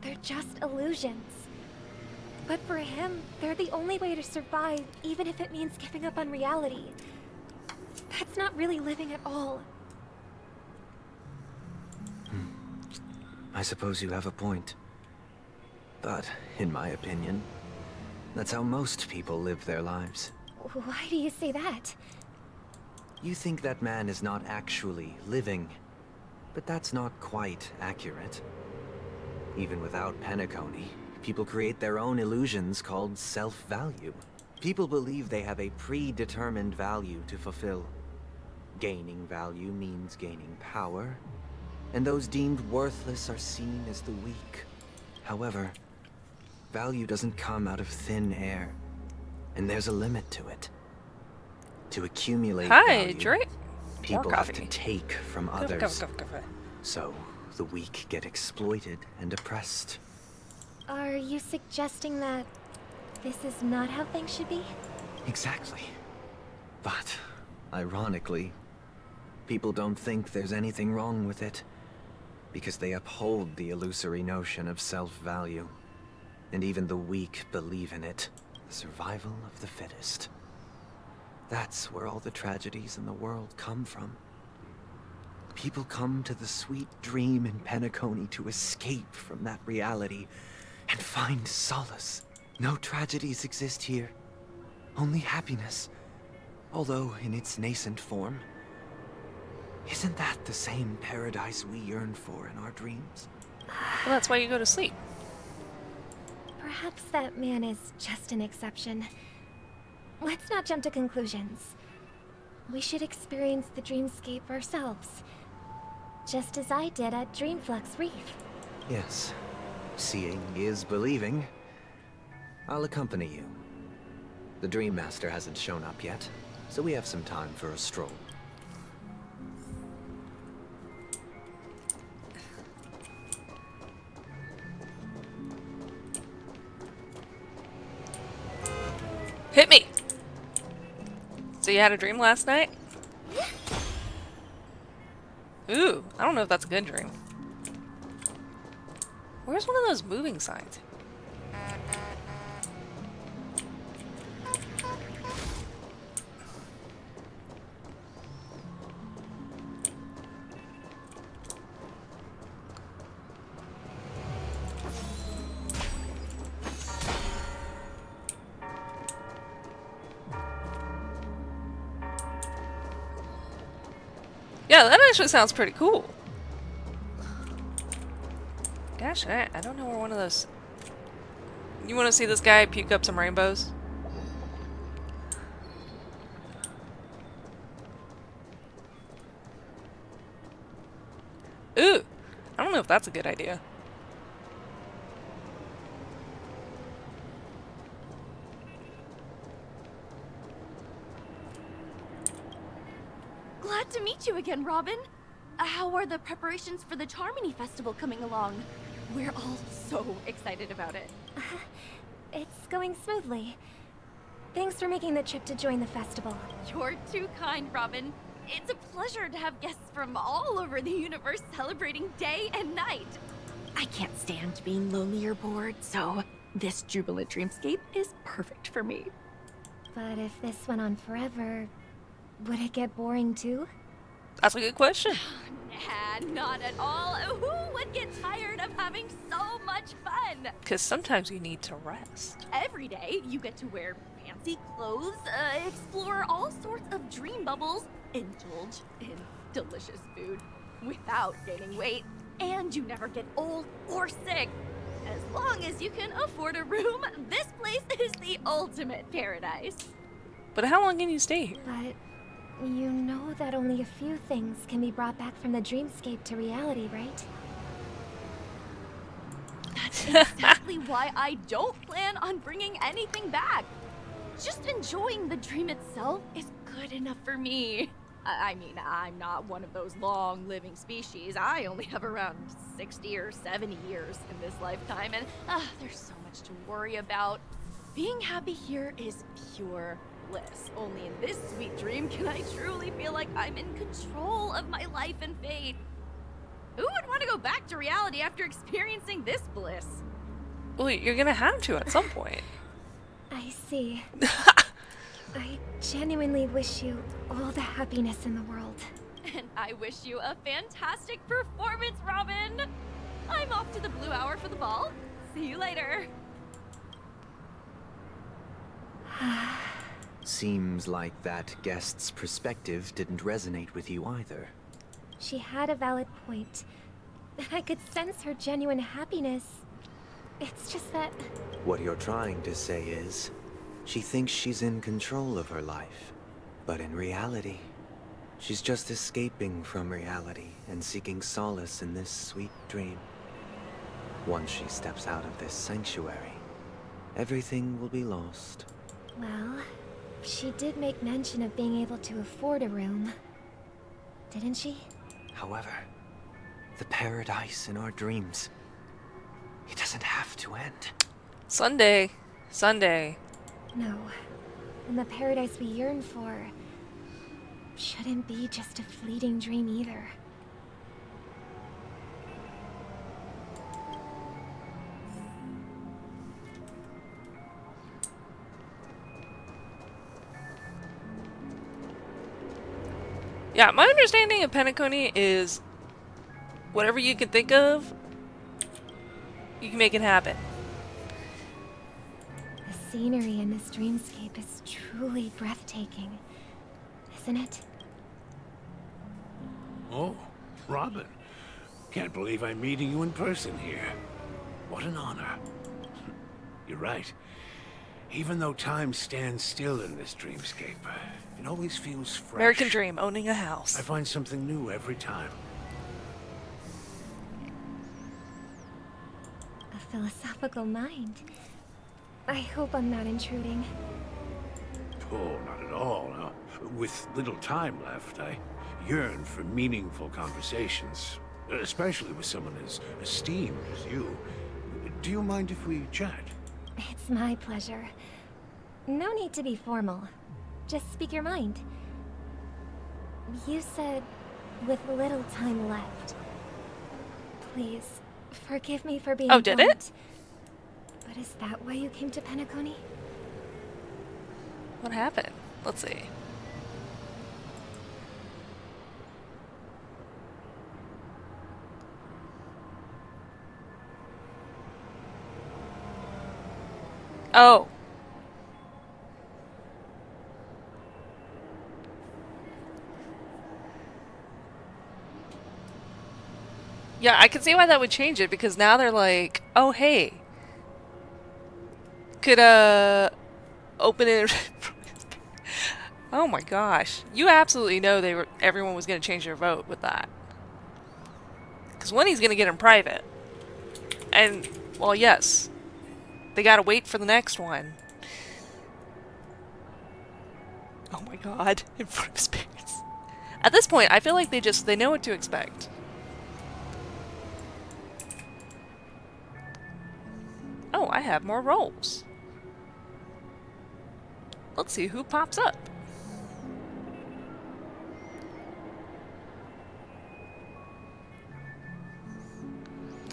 they're just illusions. But for him, they're the only way to survive, even if it means giving up on reality. That's not really living at all. I suppose you have a point. But, in my opinion, that's how most people live their lives. Why do you say that? You think that man is not actually living, but that's not quite accurate. Even without Penacony, people create their own illusions called self-value. People believe they have a predetermined value to fulfill. Gaining value means gaining power, and those deemed worthless are seen as the weak. However, value doesn't come out of thin air, and there's a limit to it. To accumulate value, people have to take from others. So, the weak get exploited and oppressed. Are you suggesting that this is not how things should be? Exactly. But, ironically, people don't think there's anything wrong with it, because they uphold the illusory notion of self-value. And even the weak believe in it, the survival of the fittest. That's where all the tragedies in the world come from. People come to the sweet dream in Penacony to escape from that reality and find solace. No tragedies exist here, only happiness, although in its nascent form. Isn't that the same paradise we yearn for in our dreams? Well, that's why you go to sleep. Perhaps that man is just an exception. Let's not jump to conclusions. We should experience the dreamscape ourselves. just as I did at Dreamflux Reef. Yes. Seeing is believing. I'll accompany you. The Dream Master hasn't shown up yet, so we have some time for a stroll. Hit me! So you had a dream last night? Ooh, I don't know if that's a good dream. Where's one of those moving signs? Yeah, that actually sounds pretty cool. Gosh, I don't know where one of those... You want to see this guy puke up some rainbows? Ooh! I don't know if that's a good idea. Glad to meet you again, Robin. How are the preparations for the Charmony Festival coming along? We're all so excited about it. It's going smoothly. Thanks for making the trip to join the festival. You're too kind, Robin. It's a pleasure to have guests from all over the universe celebrating day and night. I can't stand being lonely or bored, so this jubilant dreamscape is perfect for me. But if this went on forever, would it get boring too? That's a good question. Nah, not at all. Who would get tired of having so much fun? Because sometimes you need to rest. Every day, you get to wear fancy clothes, explore all sorts of dream bubbles, indulge in delicious food without gaining weight, and you never get old or sick. As long as you can afford a room, this place is the ultimate paradise. But how long can you stay here? But you know that only a few things can be brought back from the dreamscape to reality, right? That's exactly why I don't plan on bringing anything back. Just enjoying the dream itself is good enough for me. I mean, I'm not one of those long-living species. I only have around 60 or 70 years in this lifetime, and there's so much to worry about. Being happy here is pure bliss. Only in this sweet dream can I truly feel like I'm in control of my life and fate. Who would want to go back to reality after experiencing this bliss? Well, you're gonna have to at some point. I see. I genuinely wish you all the happiness in the world. And I wish you a fantastic performance, Robin! I'm off to the Blue Hour for the ball. See you later. Seems like that guest's perspective didn't resonate with you either. She had a valid point. I could sense her genuine happiness. It's just that... What you're trying to say is, she thinks she's in control of her life. But in reality, she's just escaping from reality and seeking solace in this sweet dream. Once she steps out of this sanctuary, everything will be lost. Well, she did make mention of being able to afford a room. Didn't she? However, the paradise in our dreams, it doesn't have to end. Sunday. Sunday. No. And the paradise we yearn for shouldn't be just a fleeting dream either. Yeah, my understanding of Penacony is whatever you can think of, you can make it happen. The scenery in this dreamscape is truly breathtaking, isn't it? Oh, Robin. Can't believe I'm meeting you in person here. What an honor. You're right. Even though time stands still in this dreamscape, it always feels fresh. American dream, owning a house. I find something new every time. philosophical mind. I hope I'm not intruding. Oh, not at all. Now, with little time left, I yearn for meaningful conversations, especially with someone as esteemed as you. Do you mind if we chat? It's my pleasure. No need to be formal. Just speak your mind. You said, with little time left. Please, forgive me for being Oh, did it? blunt. But is that why you came to Penacony? What happened? Let's see. Oh. Yeah, I can see why that would change it, because now they're like, oh, hey. Could, open it... Oh my gosh. You absolutely know everyone was going to change their vote with that. Because one, he's going to get in private. And, well, yes. They gotta wait for the next one. Oh my god. In front of his parents. At this point, I feel like they know what to expect. Oh, I have more rolls. Let's see who pops up.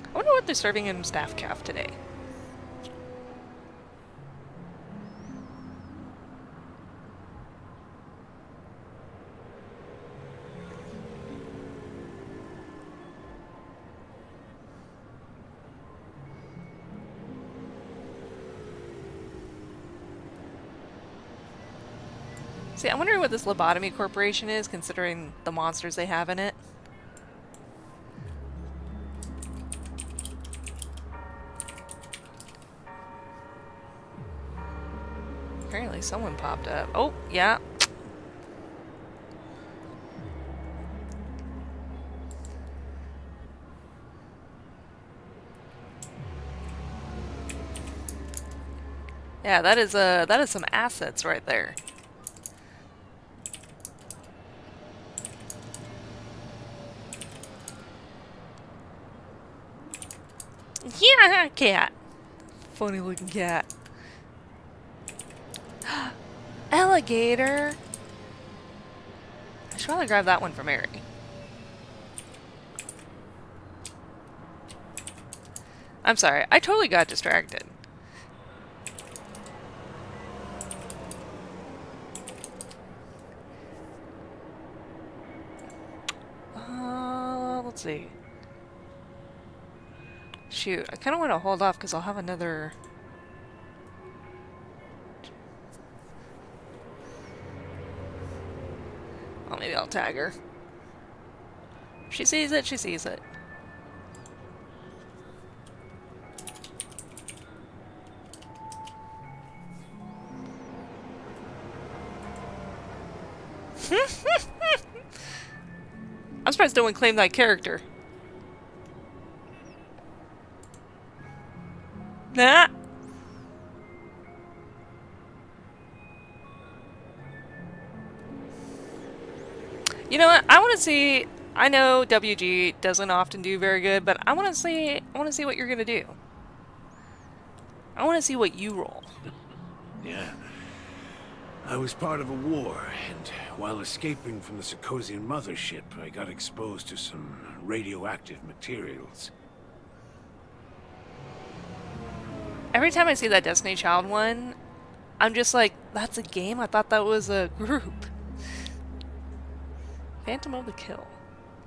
I wonder what they're serving in Staff Calf today. See, I'm wondering what this lobotomy corporation is, considering the monsters they have in it. Apparently someone popped up. Oh, yeah. Yeah, that is some assets right there. Yeah, cat. Funny looking cat. Alligator. I should probably grab that one for Mary. I'm sorry, I totally got distracted. Let's see. Shoot, I kind of want to hold off because I'll have another... Well, maybe I'll tag her. If she sees it, she sees it. I'm surprised no one claimed that character. Nah. You know what? I want to see. I know WG doesn't often do very good, but I want to see. I want to see what you're gonna do. I want to see what you roll. Yeah. I was part of a war, and while escaping from the Sarkosian mothership, I got exposed to some radioactive materials. Every time I see that Destiny Child one, I'm just like, that's a game? I thought that was a group. Phantom of the Kill.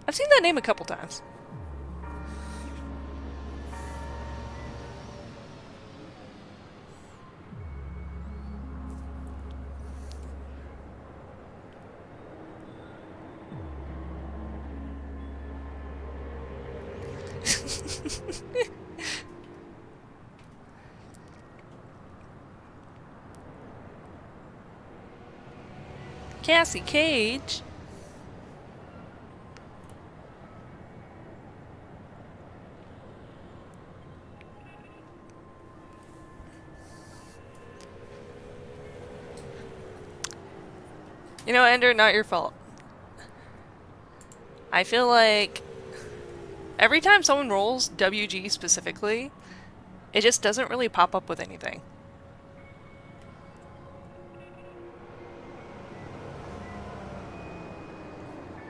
I've seen that name a couple times. Cassie Cage. You know, Ender, not your fault. I feel like every time someone rolls WG specifically, it just doesn't really pop up with anything.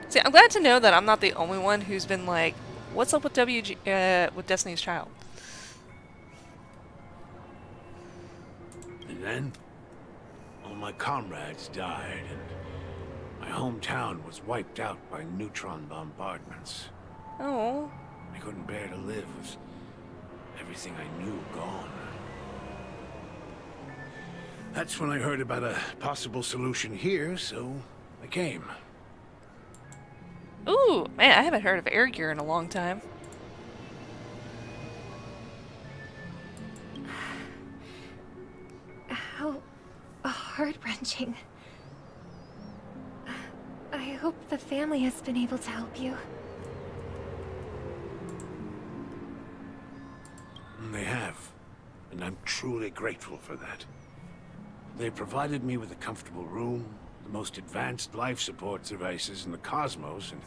See, I'm glad to know that I'm not the only one who's been like, what's up with WG, with Destiny's Child? And then, all my comrades died, and my hometown was wiped out by neutron bombardments. Oh. I couldn't bear to live with everything I knew gone. That's when I heard about a possible solution here, so I came. Ooh, man, I haven't heard of air gear in a long time. How heart-wrenching. I hope the family has been able to help you. They have, and I'm truly grateful for that. They provided me with a comfortable room, the most advanced life support devices in the cosmos, and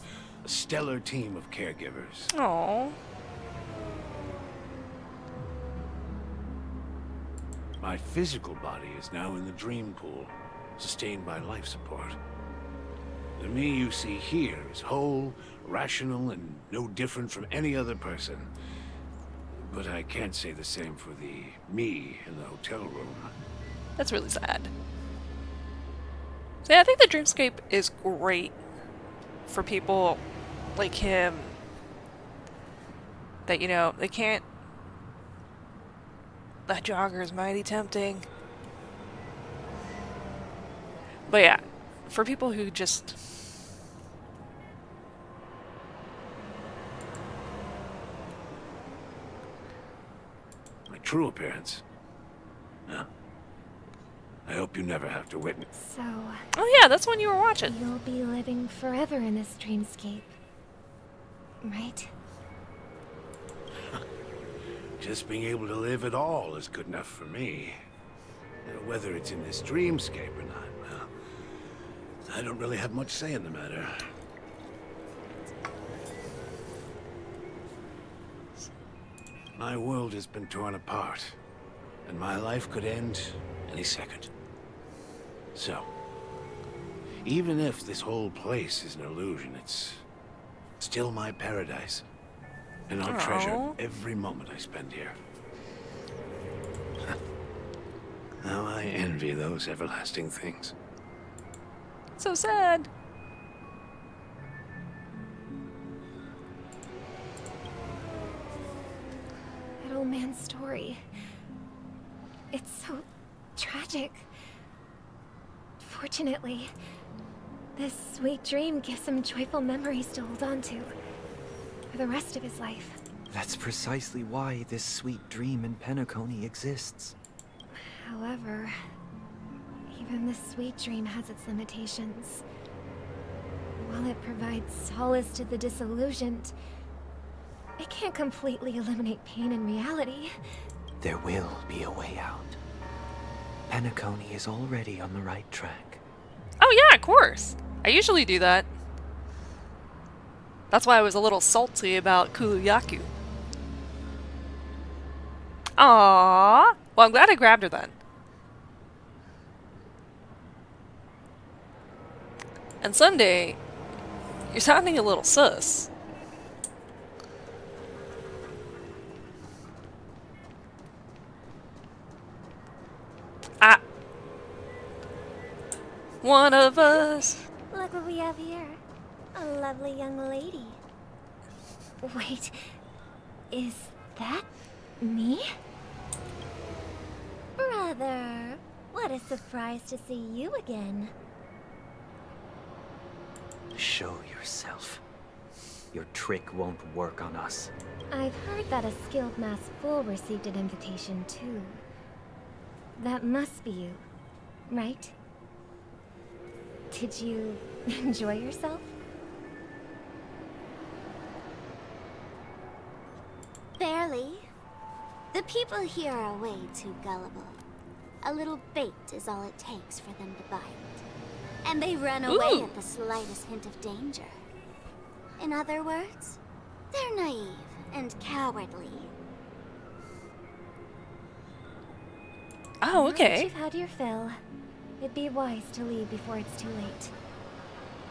a stellar team of caregivers. Aww. My physical body is now in the dream pool, sustained by life support. The me you see here is whole, rational, and no different from any other person. But I can't say the same for the me in the hotel room. That's really sad. So yeah, I think the dreamscape is great for people like him that, you know, they can't... That jogger is mighty tempting. But yeah, for people who just... My true appearance? No. I hope you never have to witness. So... Oh yeah, that's when you were watching. You'll be living forever in this dreamscape. Right? Just being able to live at all is good enough for me. Whether it's in this dreamscape or not, well, I don't really have much say in the matter. My world has been torn apart, and my life could end any second. So, even if this whole place is an illusion, it's still my paradise. And I'll treasure every moment I spend here. How I envy those everlasting things. So sad. That old man's story. It's so tragic. Fortunately, this sweet dream gives him joyful memories to hold on to for the rest of his life. That's precisely why this sweet dream in Penacony exists. However, even this sweet dream has its limitations. While it provides solace to the disillusioned, it can't completely eliminate pain in reality. There will be a way out. Penacony is already on the right track. Oh yeah, of course. I usually do that. That's why I was a little salty about Kuluyaku. Aww. Well, I'm glad I grabbed her then. And Sunday, you're sounding a little sus. Ah. One of us. Look what we have here. A lovely young lady. Wait, is that me? Brother, what a surprise to see you again. Show yourself. Your trick won't work on us. I've heard that a skilled mass fool received an invitation too. That must be you, right? Did you enjoy yourself? Barely. The people here are way too gullible. A little bait is all it takes for them to bite. And they run away at the slightest hint of danger. In other words, they're naive and cowardly. Oh, Now that okay. you've had your fill, it'd be wise to leave before it's too late.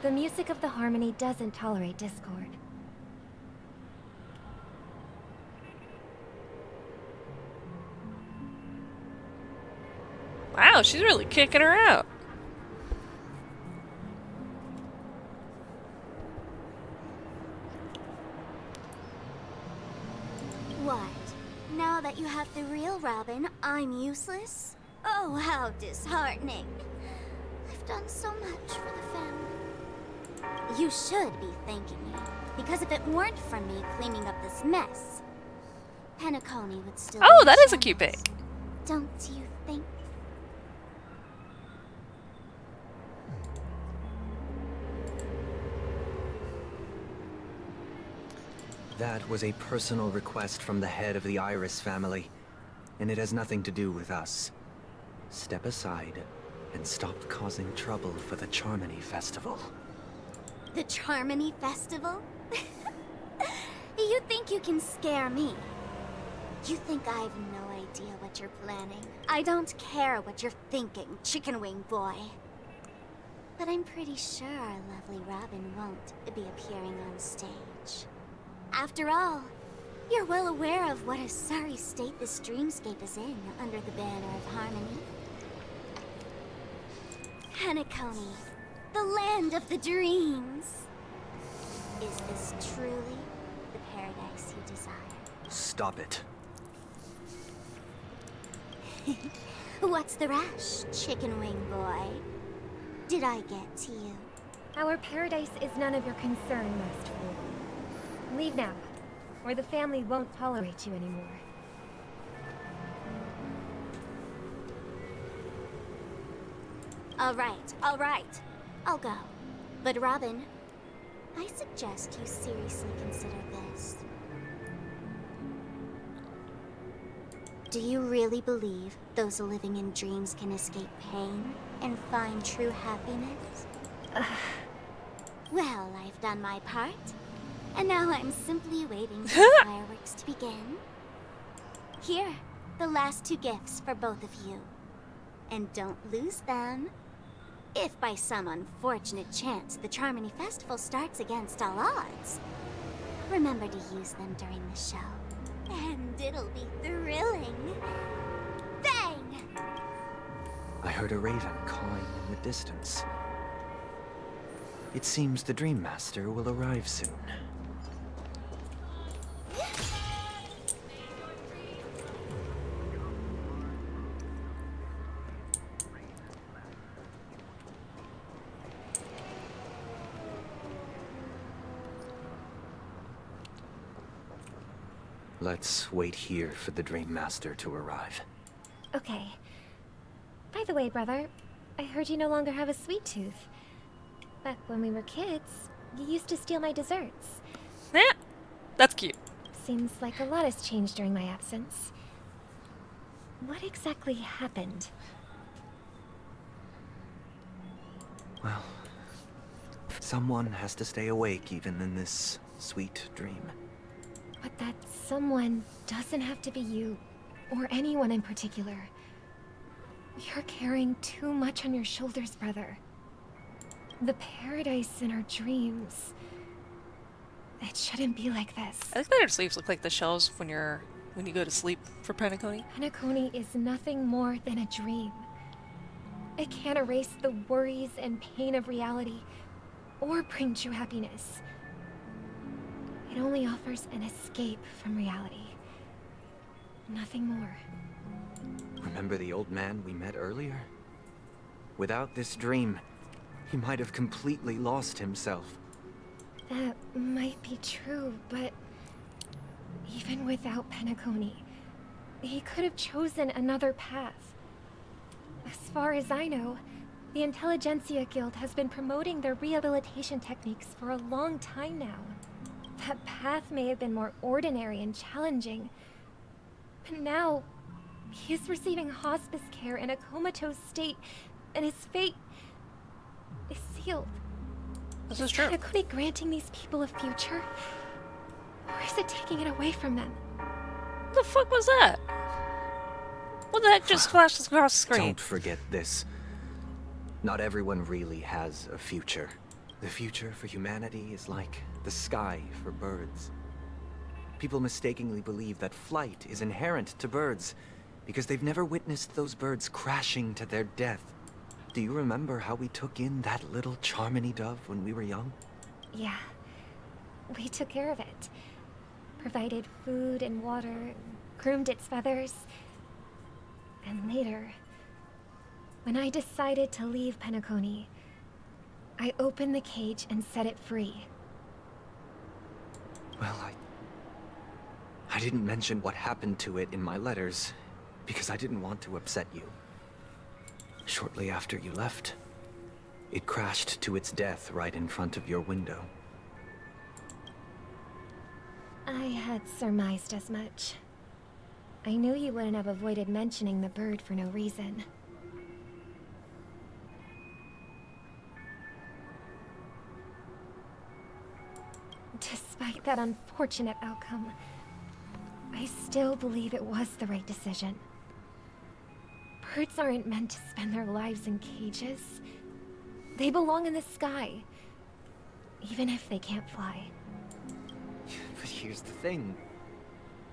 The music of the harmony doesn't tolerate discord. Wow, she's really kicking her out. What? Now that you have the real Robin, I'm useless? Oh, how disheartening. I've done so much for the family. You should be thanking me, because if it weren't for me cleaning up this mess, Penacony would still Oh, be that in is a cute pic. shambles. Don't you think? That was a personal request from the head of the Iris family, and it has nothing to do with us. Step aside and stop causing trouble for the Charmony Festival. The Charmony Festival? You think you can scare me? You think I have no idea what you're planning? I don't care what you're thinking, chicken wing boy. But I'm pretty sure our lovely Robin won't be appearing on stage. After all, you're well aware of what a sorry state this dreamscape is in under the banner of harmony. Penacony, the land of the dreams. Is this truly the paradise you desire? Stop it. What's the rush, chicken wing boy? Did I get to you? Our paradise is none of your concern, Most Fool. Leave now, or the family won't tolerate you anymore. All right. I'll go. But Robin, I suggest you seriously consider this. Do you really believe those living in dreams can escape pain and find true happiness? Well, I've done my part, and now I'm simply waiting for the fireworks to begin. Here, the last two gifts for both of you. And don't lose them. If by some unfortunate chance the Charmony Festival starts against all odds, remember to use them during the show. And it'll be thrilling. Bang! I heard a raven cawing in the distance. It seems the Dream Master will arrive soon. Let's wait here for the Dream Master to arrive. Okay. By the way, brother, I heard you no longer have a sweet tooth. Back when we were kids, you used to steal my desserts. Yeah, that's cute. Seems like a lot has changed during my absence. What exactly happened? Well, someone has to stay awake even in this sweet dream. But that someone doesn't have to be you, or anyone in particular. You're carrying too much on your shoulders, brother. The paradise in our dreams. It shouldn't be like this. I think their sleeves look like the shells when you go to sleep for Penacony. Penacony is nothing more than a dream. It can't erase the worries and pain of reality, or bring true happiness. It only offers an escape from reality. Nothing more. Remember the old man we met earlier? Without this dream, he might have completely lost himself. That might be true, but even without Penacony, he could have chosen another path. As far as I know, the Intelligentsia Guild has been promoting their rehabilitation techniques for a long time now. That path may have been more ordinary and challenging, but now he's receiving hospice care in a comatose state, and his fate... healed. This is true. Is Penacony granting these people a future? Or is it taking it away from them? What the fuck was that? What the heck just flashed across the screen? Don't forget this. Not everyone really has a future. The future for humanity is like the sky for birds. People mistakenly believe that flight is inherent to birds because they've never witnessed those birds crashing to their death. Do you remember how we took in that little Charmony dove when we were young? Yeah. We took care of it. Provided food and water, groomed its feathers. And later, when I decided to leave Penacony, I opened the cage and set it free. Well, I didn't mention what happened to it in my letters because I didn't want to upset you. Shortly after you left, it crashed to its death right in front of your window. I had surmised as much. I knew you wouldn't have avoided mentioning the bird for no reason. Despite that unfortunate outcome, I still believe it was the right decision. Birds aren't meant to spend their lives in cages. They belong in the sky, even if they can't fly. But here's the thing.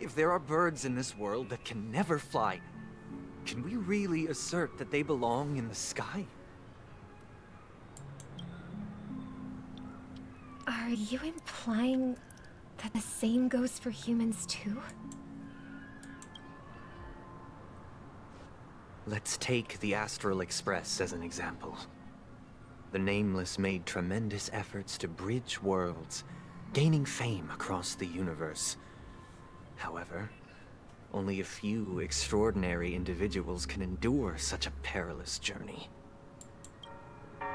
If there are birds in this world that can never fly, can we really assert that they belong in the sky? Are you implying that the same goes for humans too? Let's take the Astral Express as an example. The Nameless made tremendous efforts to bridge worlds, gaining fame across the universe. However, only a few extraordinary individuals can endure such a perilous journey.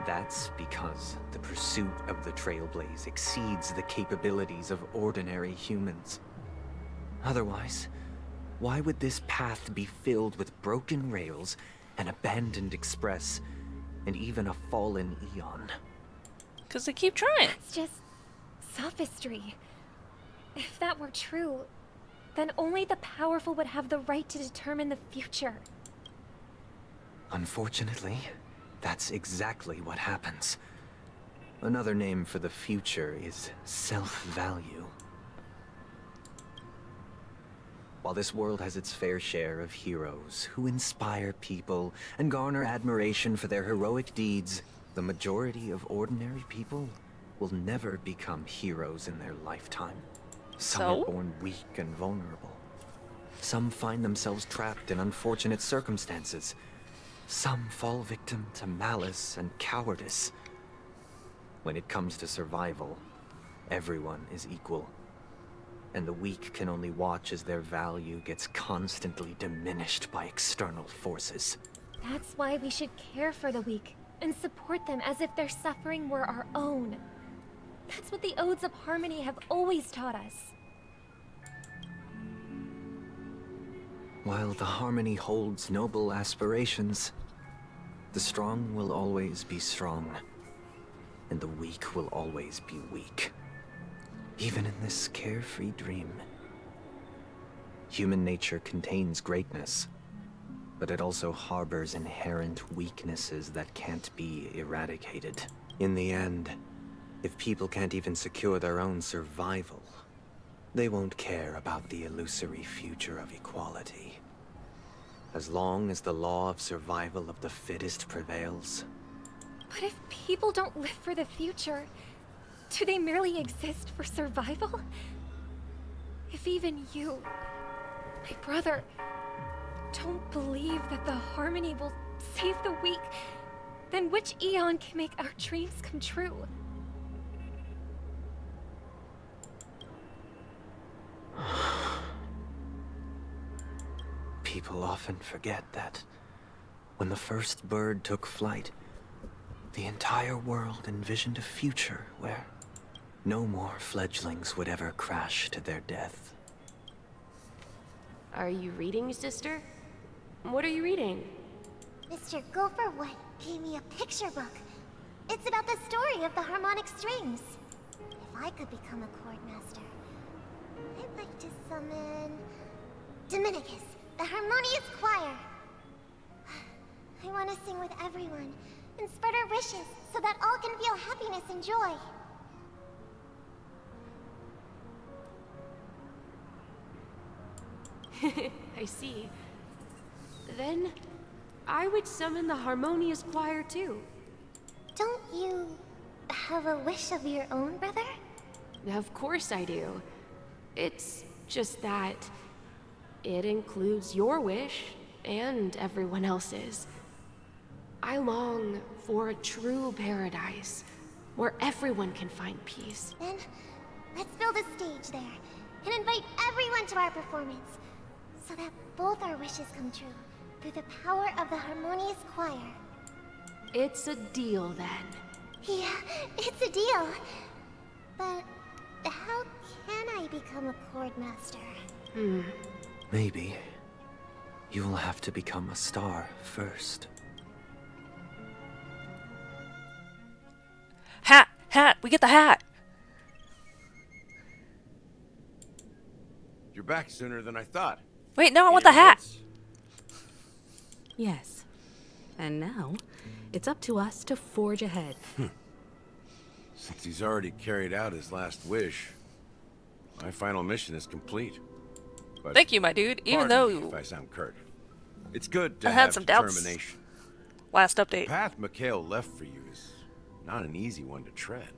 That's because the pursuit of the Trailblaze exceeds the capabilities of ordinary humans. Otherwise, why would this path be filled with broken rails, an abandoned express, and even a fallen Eon? Because they keep trying. It's just sophistry. If that were true, then only the powerful would have the right to determine the future. Unfortunately, that's exactly what happens. Another name for the future is self-value. While this world has its fair share of heroes who inspire people and garner admiration for their heroic deeds, the majority of ordinary people will never become heroes in their lifetime. Some are born weak and vulnerable. Some find themselves trapped in unfortunate circumstances. Some fall victim to malice and cowardice. When it comes to survival, everyone is equal. And the weak can only watch as their value gets constantly diminished by external forces. That's why we should care for the weak and support them as if their suffering were our own. That's what the Odes of Harmony have always taught us. While the Harmony holds noble aspirations, the strong will always be strong, and the weak will always be weak. Even in this carefree dream. Human nature contains greatness, but it also harbors inherent weaknesses that can't be eradicated. In the end, if people can't even secure their own survival, they won't care about the illusory future of equality. As long as the law of survival of the fittest prevails. But if people don't live for the future, do they merely exist for survival? If even you, my brother, don't believe that the Harmony will save the weak, then which Eon can make our dreams come true? People often forget that when the first bird took flight, the entire world envisioned a future where no more fledglings would ever crash to their death. Are you reading, sister? What are you reading? Mr. Gopherwood gave me a picture book. It's about the story of the harmonic strings. If I could become a chord master, I'd like to summon Dominicus, the harmonious choir. I want to sing with everyone and spread our wishes so that all can feel happiness and joy. I see. Then, I would summon the harmonious choir too. Don't you have a wish of your own, brother? Of course I do. It's just that it includes your wish and everyone else's. I long for a true paradise where everyone can find peace. Then, let's build a stage there and invite everyone to our performance so that both our wishes come true through the power of the harmonious choir. It's a deal then. Yeah, it's a deal. But how can I become a chord master? Maybe you will have to become a star first. Hat! Hat! We get the hat! You're back sooner than I thought. Wait, no, I want the hat! Yes. And now, it's up to us to forge ahead. Since he's already carried out his last wish, my final mission is complete. But Thank you, my dude, even pardon me though if I sound curt. It's good to I have had some doubts determination. last The update. path Mikhail left for you is not an easy one to tread.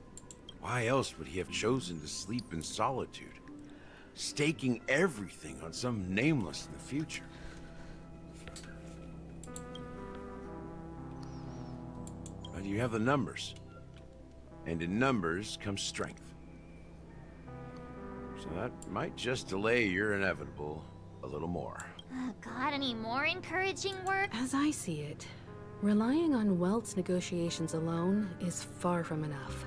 Why else would he have chosen to sleep in solitude, staking everything on some nameless in the future? But you have the numbers, and in numbers comes strength. So that might just delay your inevitable a little more. Got any more encouraging words? As I see it, relying on Welt's negotiations alone is far from enough.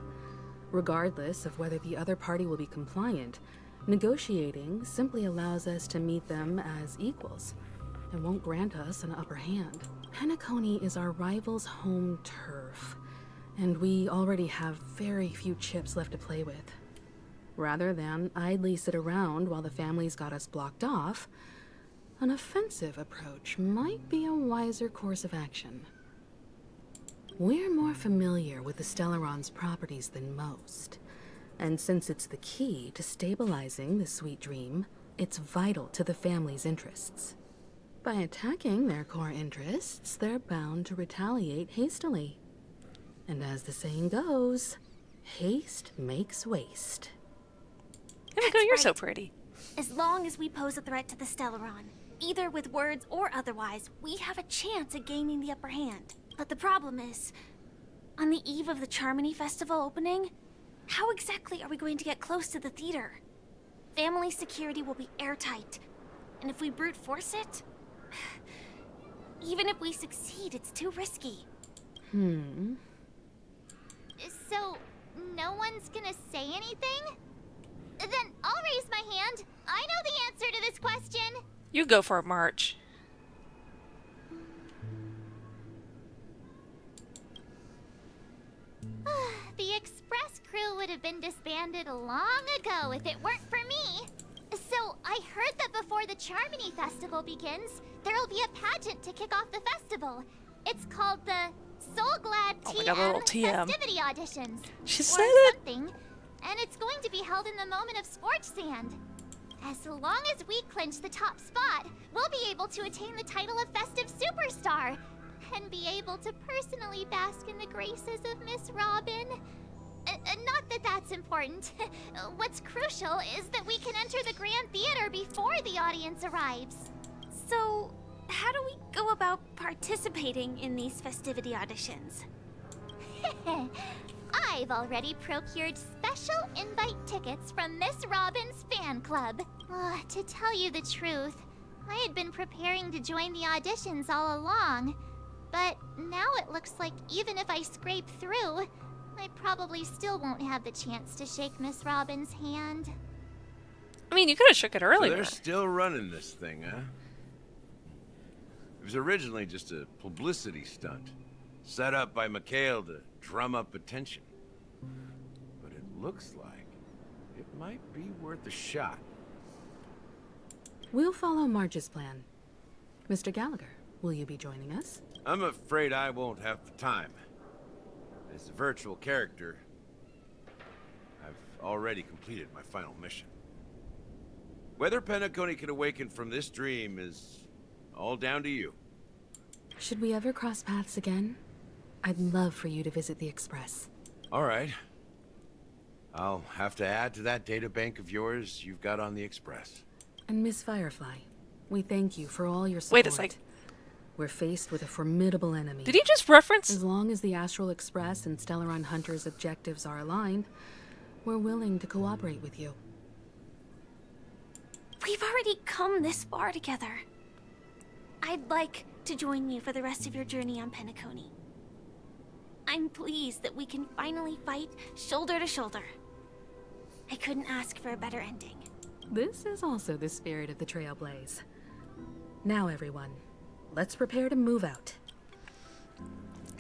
Regardless of whether the other party will be compliant, negotiating simply allows us to meet them as equals. It won't grant us an upper hand. Penacony is our rival's home turf, and we already have very few chips left to play with. Rather than idly sit around while the family's got us blocked off, an offensive approach might be a wiser course of action. We're more familiar with the Stellaron's properties than most, and since it's the key to stabilizing the sweet dream, it's vital to the family's interests. By attacking their core interests, they're bound to retaliate hastily. And as the saying goes, haste makes waste. Himiko, you're so pretty. As long as we pose a threat to the Stellaron, either with words or otherwise, we have a chance at gaining the upper hand. But the problem is, on the eve of the Charmony Festival opening, how exactly are we going to get close to the theater? Family security will be airtight, and if we brute force it, even if we succeed, it's too risky. So, no one's gonna say anything? Then I'll raise my hand. I know the answer to this question. You go for it, March. The express crew would have been disbanded long ago if it weren't for me. So, I heard that before the Charmony Festival begins, there'll be a pageant to kick off the festival. It's called the Soul Glad Oh my God, a little TM. Festivity Auditions. She or said it. something. And it's going to be held in the moment of scorch sand. As long as we clinch the top spot, we'll be able to attain the title of Festive Superstar and be able to personally bask in the graces of Miss Robin. Not that that's important. What's crucial is that we can enter the Grand Theater before the audience arrives. So, how do we go about participating in these festivity auditions? I've already procured special invite tickets from Miss Robin's fan club. To tell you the truth, I had been preparing to join the auditions all along. But now it looks like even if I scrape through, I probably still won't have the chance to shake Miss Robin's hand. I mean, you could have shook it So earlier. they're still running this thing, huh? It was originally just a publicity stunt, set up by Mikhail to drum up attention. But it looks like it might be worth a shot. We'll follow Marge's plan. Mr. Gallagher, will you be joining us? I'm afraid I won't have the time. As a virtual character, I've already completed my final mission. Whether Penacony can awaken from this dream is all down to you. Should we ever cross paths again? I'd love for you to visit the Express. All right. I'll have to add to that data bank of yours you've got on the Express. And Miss Firefly, we thank you for all your support. Wait a sec. We're faced with a formidable enemy. Did he just reference? As long as the Astral Express and Stellaron Hunter's objectives are aligned, we're willing to cooperate with you. We've already come this far together. I'd like to join you for the rest of your journey on Penacony. I'm pleased that we can finally fight shoulder to shoulder. I couldn't ask for a better ending. This is also the spirit of the Trailblaze. Now, everyone, let's prepare to move out.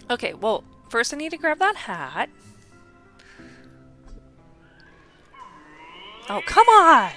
Okay, well, first I need to grab that hat. Oh, come on!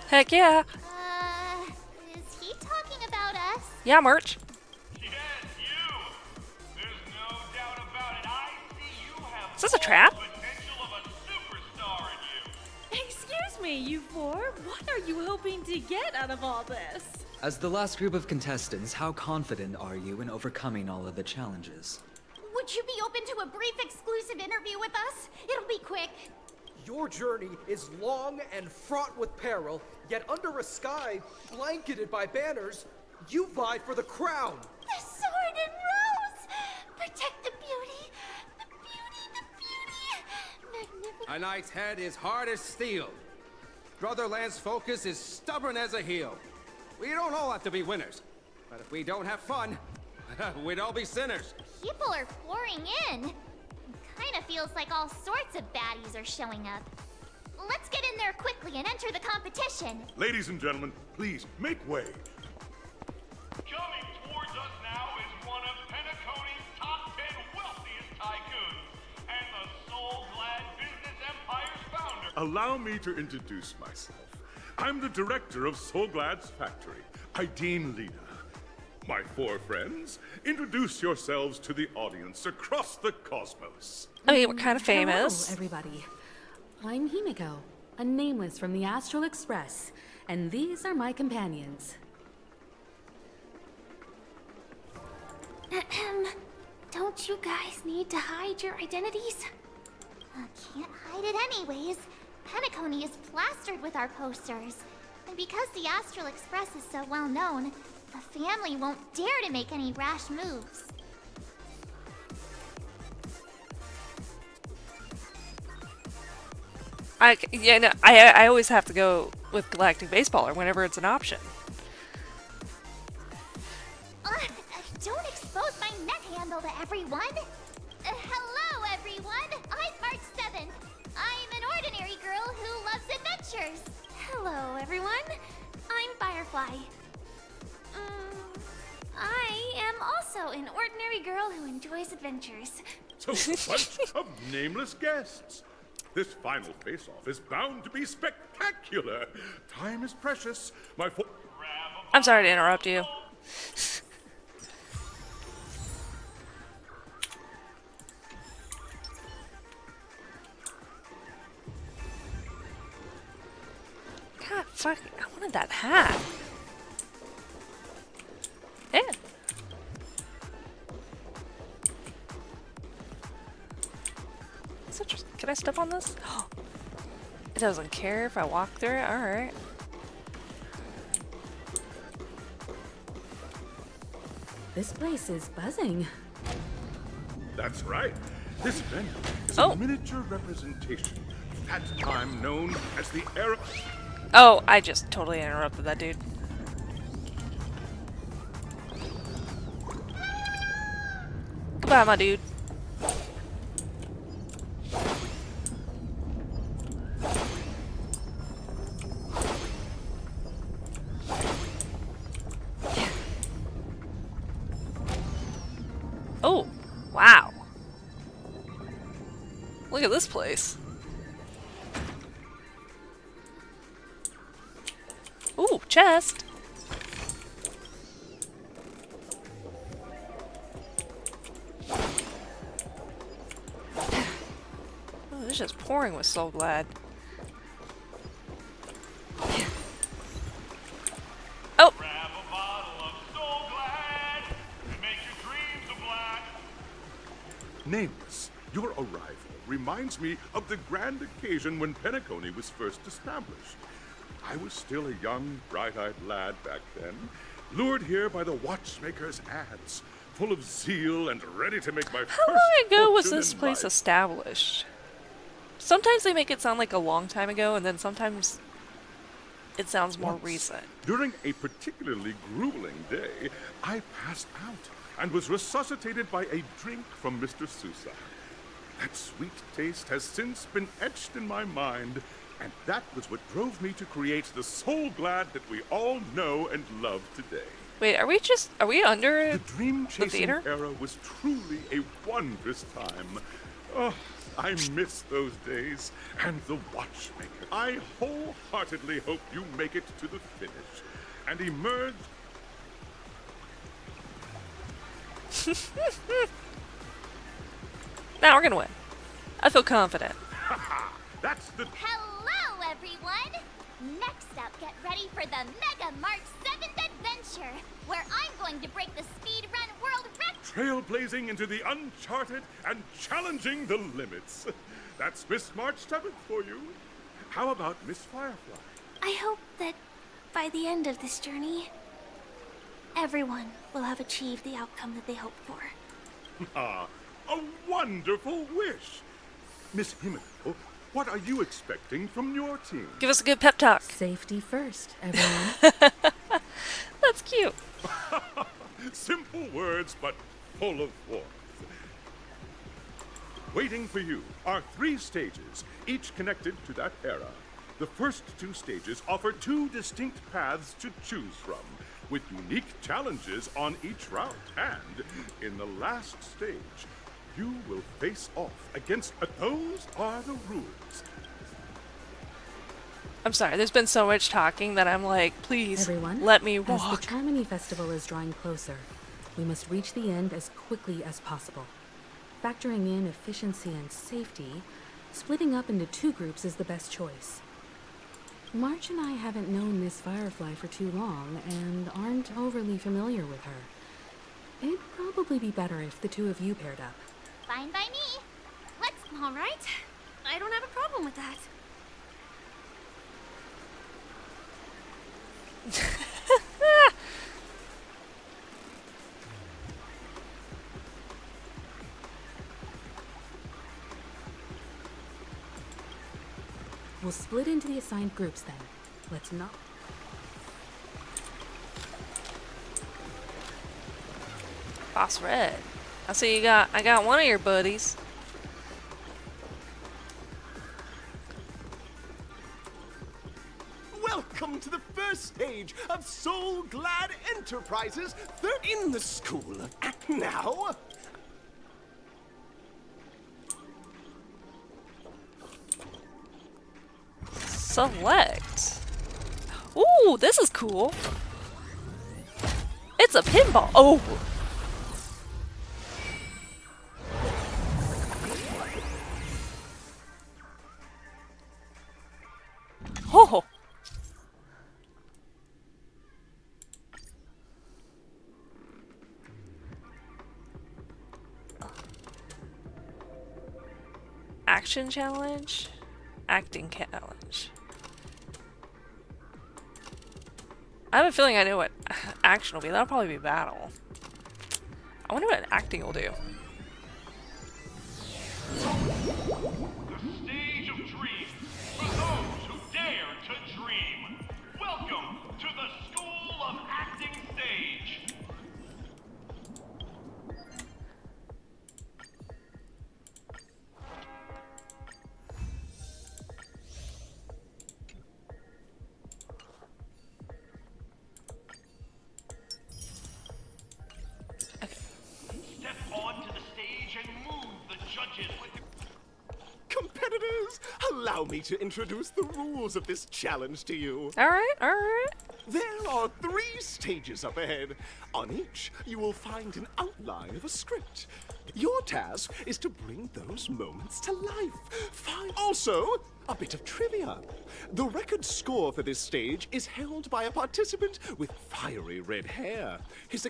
Heck yeah. Is he talking about us? Yeah, merch. Yes, you. There's no doubt about it. I see you have Is this a trap? the potential of a superstar in you. Excuse me, you four. What are you hoping to get out of all this? As the last group of contestants, how confident are you in overcoming all of the challenges? Would you be open to a brief exclusive interview with us? It'll be quick. Your journey is long and fraught with peril, yet under a sky blanketed by banners, you vie for the crown. The sword and rose! Protect the beauty! The beauty! Magnificent. A knight's head is hard as steel. Brotherland's focus is stubborn as a heel. We don't all have to be winners, but if we don't have fun, we'd all be sinners. People are pouring in. Kinda feels like all sorts of baddies are showing up. Let's get in there quickly and enter the competition. Ladies and gentlemen, please make way. Coming towards us now is one of Penacony's top 10 wealthiest tycoons and the soul-glad business empire's founder. Allow me to introduce myself. I'm the director of Soulglad's factory, Ideen Lena. My four friends, introduce yourselves to the audience across the cosmos. I mean, we're kind of famous. Hello, everybody. I'm Himiko, a nameless from the Astral Express, and these are my companions. Don't you guys need to hide your identities? Can't hide it anyways. Penacony is plastered with our posters. And because the Astral Express is so well known, the family won't dare to make any rash moves. I always have to go with Galactic Baseballer whenever it's an option. Don't expose my net handle to everyone. Hello, everyone. I'm March 7th. I'm an ordinary girl who loves adventures. Hello, everyone. I'm Firefly. I am also an ordinary girl who enjoys adventures. So a bunch of nameless guests. This final face-off is bound to be spectacular. Time is precious. I'm sorry to interrupt you. God, fuck! I wanted that hat. Yeah. Can I step on this? It doesn't care if I walk through it? Alright. This place is buzzing. That's right. This venue is Oh. a miniature representation of that time known as the era. Oh, I just totally interrupted that dude. Goodbye, my dude. Oh, wow. Look at this place. Ooh, chest. Oh, this is just pouring with Soul Glad. Oh! Grab a bottle of Soul Glad and make your dreams a black. Nameless, your arrival reminds me of the grand occasion when Penacony was first established. I was still a young, bright-eyed lad back then, lured here by the watchmaker's ads, full of zeal and ready to make my How first long ago was fortune this in place life. established? Sometimes they make it sound like a long time ago, and then sometimes it sounds more Once, recent. During a particularly grueling day, I passed out and was resuscitated by a drink from Mr. Sousa. That sweet taste has since been etched in my mind, and that was what drove me to create the Soul Glad that we all know and love today. Wait, are we under The dream-chasing theater? era was truly a wondrous time. Oh, I miss those days, and the watchmaker. I wholeheartedly hope you make it to the finish and emerge. Now we're gonna win. I feel confident. That's the. Hello, everyone! Next up, get ready for the Mega March 7th Adventure, where I'm going to break the speed run world record. Trailblazing into the uncharted and challenging the limits. That's Miss March 7th for you. How about Miss Firefly? I hope that by the end of this journey, everyone will have achieved the outcome that they hoped for. Ah, a wonderful wish. Miss Himiko, what are you expecting from your team? Give us a good pep talk. Safety first, everyone. That's cute. Simple words, but full of warmth. Waiting for you are 3 stages, each connected to that era. The first 2 stages offer 2 distinct paths to choose from, with unique challenges on each route. And in the last stage, you will face off against. Those are the rules. I'm sorry, there's been so much talking that I'm like, please, Everyone, let me as walk. the Charmony Festival is drawing closer, we must reach the end as quickly as possible. Factoring in efficiency and safety, splitting up into 2 groups is the best choice. March and I haven't known Miss Firefly for too long and aren't overly familiar with her. It'd probably be better if the 2 of you paired up. Fine by me. Let's. All right. I don't have a problem with that. We'll split into the assigned groups then. Let's not. Boss Red. I see I got one of your buddies. Welcome to the first stage of Soul Glad Enterprises. They're in the school. Now, Select. Ooh, this is cool. It's a pinball. Oh. Oh. Action challenge? Acting challenge. I have a feeling I know what action will be. That'll probably be battle. I wonder what acting will do. The stage of dreams for those who dare to dream. Welcome to the School of Acting Stage. Step onto the stage and move the judges with Competitors, allow me to introduce the rules of this challenge to you. Alright, alright. There are 3 stages up ahead. On each, you will find an outline of a script. Your task is to bring those moments to life. Also, a bit of trivia. The record score for this stage is held by a participant with fiery red hair. His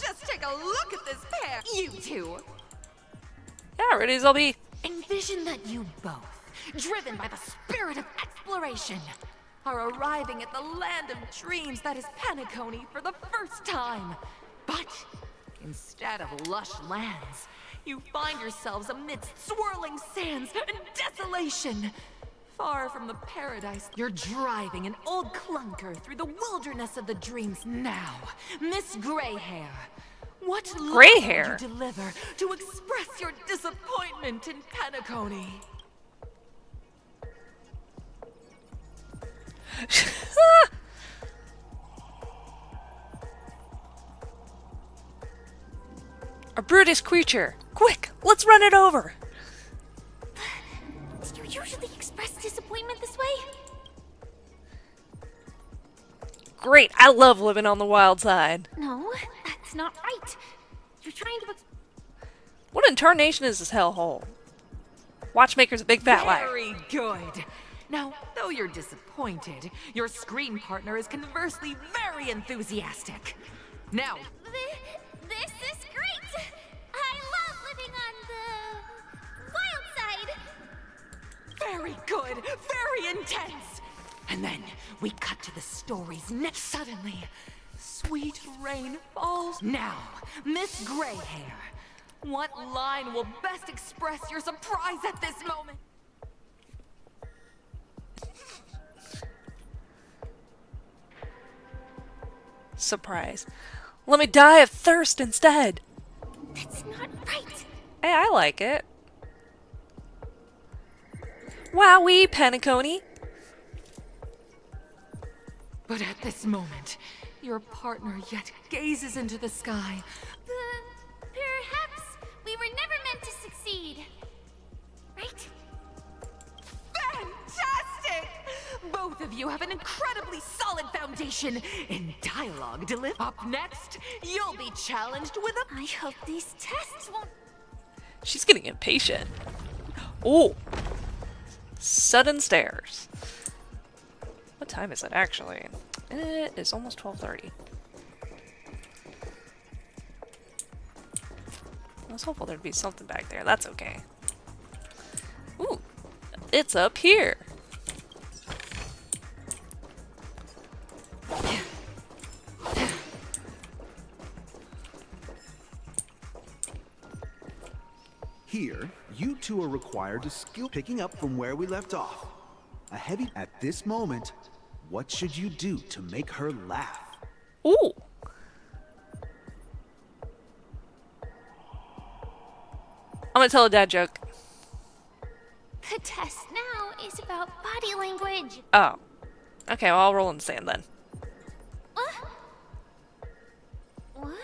Just take a look at this pair! You two! Yeah, ready as I'll be. Envision that you both, driven by the spirit of exploration, are arriving at the land of dreams that is Penacony for the first time. But instead of lush lands, you find yourselves amidst swirling sands and desolation. Far from the paradise, you're driving an old clunker through the wilderness of the dreams now. Miss Greyhair, what Gray love hair? would you deliver to express your disappointment in Penacony? A brutish creature. Quick, let's run it over. Do you usually express disappointment this way? Great, I love living on the wild side. No, that's not right. You're trying to What in tarnation is this hellhole? Watchmaker's a big fat liar. Very good. Now, though you're disappointed, your screen partner is conversely very enthusiastic. Now, This is great! I love living on the wild side! very good, very intense. And then we cut to the story's next. Suddenly, sweet rain falls. Now, Miss Greyhair, what line will best express your surprise at this moment? Surprise. Let me die of thirst instead. That's not right. Hey, I like it. Wowee, Penacony. But at this moment, your partner yet gazes into the sky. Perhaps we were never meant to succeed. Right? Fantastic! Both of you have an incredibly solid foundation in dialogue delivered. Up next, you'll be challenged with a... I hope these tests won't... She's getting impatient. Oh. Sudden stares. What time is it actually? It is almost 12:30. I was hopeful there'd be something back there. That's okay. Ooh. It's up here. Here, you two are required to skill picking up from where we left off. A heavy... At this moment, what should you do to make her laugh? Ooh. I'm gonna tell a dad joke. The test now is about body language. Oh. Okay, well, I'll roll in the sand then. What? What?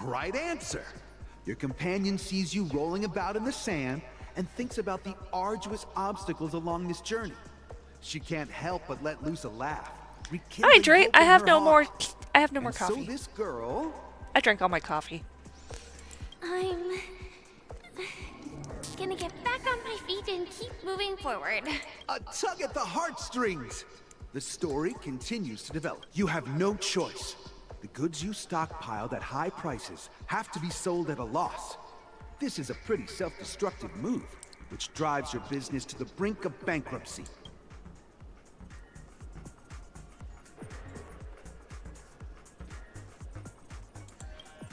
Right answer. Your companion sees you rolling about in the sand and thinks about the arduous obstacles along this journey. She can't help but let loose a laugh. Hydrate. hope I in have her no more. heart. I have no more And coffee. So this girl... I drank all my coffee. I'm... gonna get back on my feet and keep moving forward. A tug at the heartstrings. The story continues to develop. You have no choice. The goods you stockpiled at high prices have to be sold at a loss. This is a pretty self-destructive move, which drives your business to the brink of bankruptcy.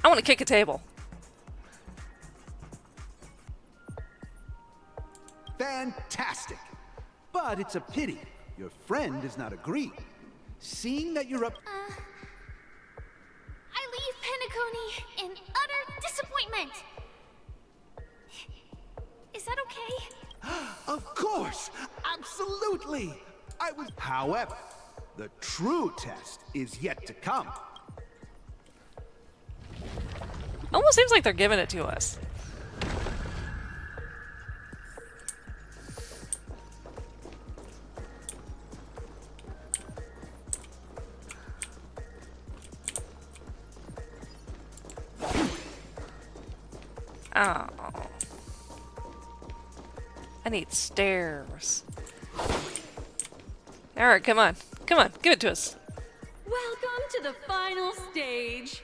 I want to kick a table. Fantastic! But it's a pity your friend does not agree. Seeing that you're up... I leave Penacony in utter disappointment. Is that okay? Of course! Absolutely! However, the true test is yet to come. Almost seems like they're giving it to us. Oh. I need stairs. Alright, come on. Come on, give it to us. Welcome to the final stage.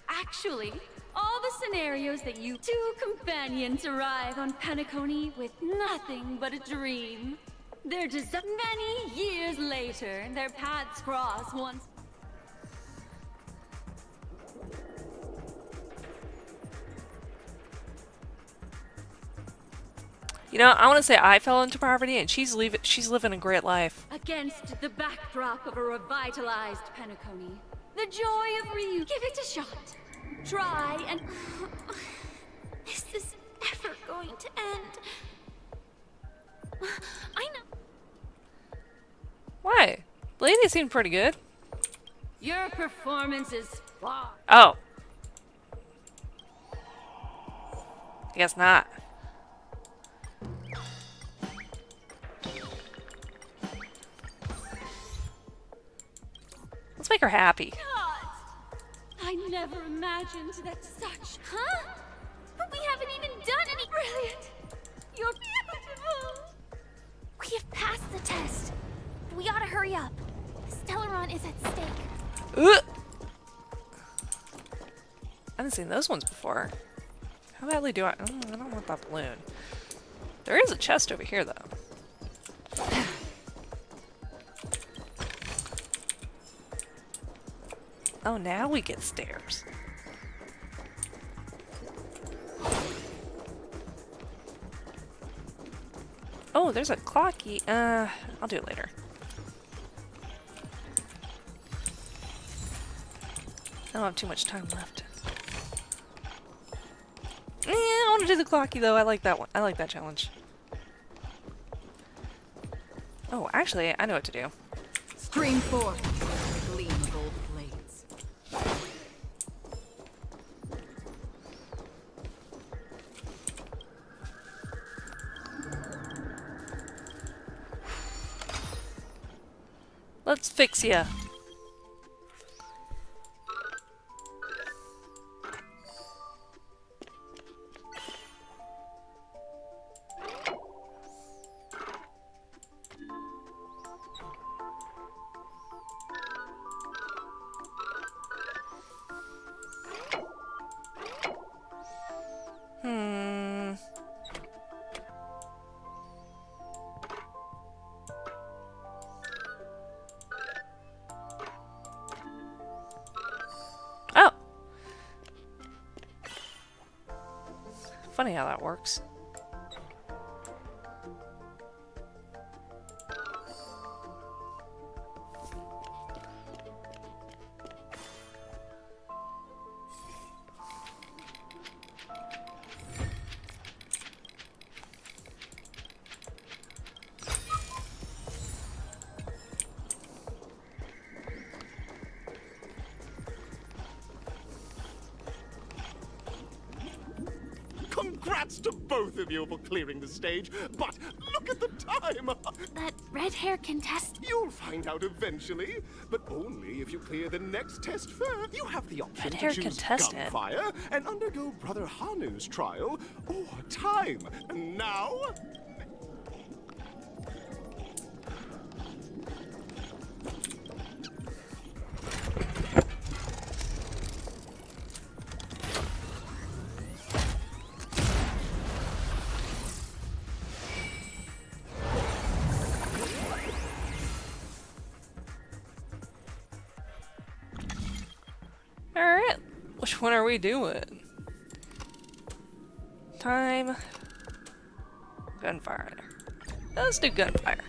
Actually, all the scenarios that you two companions arrive on Penacony with nothing but a dream. They're just many years later, their paths cross once. You know, I want to say I fell into poverty and she's living a great life. Against the backdrop of a revitalized Penacony. The joy of reunion. Give it a shot. Try and... Is this ever going to end? I know. Why? Lady seemed pretty good. Your performance is flawed. Oh. I guess not. Let's make her happy. I never imagined that such... Huh? But we haven't even done any... Brilliant! You're beautiful! We have passed the test. We ought to hurry up. Stellaron is at stake. Ugh. I haven't seen those ones before. How badly do I... Oh, I don't want that balloon. There is a chest over here, though. Oh, now we get stairs. Oh, there's a clocky. I'll do it later. I don't have too much time left. I want to do the clocky though. I like that one. I like that challenge. Oh, actually, I know what to do. Stream forth. Gleam of gold blades. Let's fix ya. Oh. Funny how that works. Congrats to both of you for clearing the stage, but look at the time. That red hair contest. You'll find out eventually, but only if you clear the next test first. You have the option Red to hair choose contestant. gunfire and undergo Brother Hanu's trial, or time. And now... Alright, which one are we doing? Time. Gunfire. Let's do gunfire.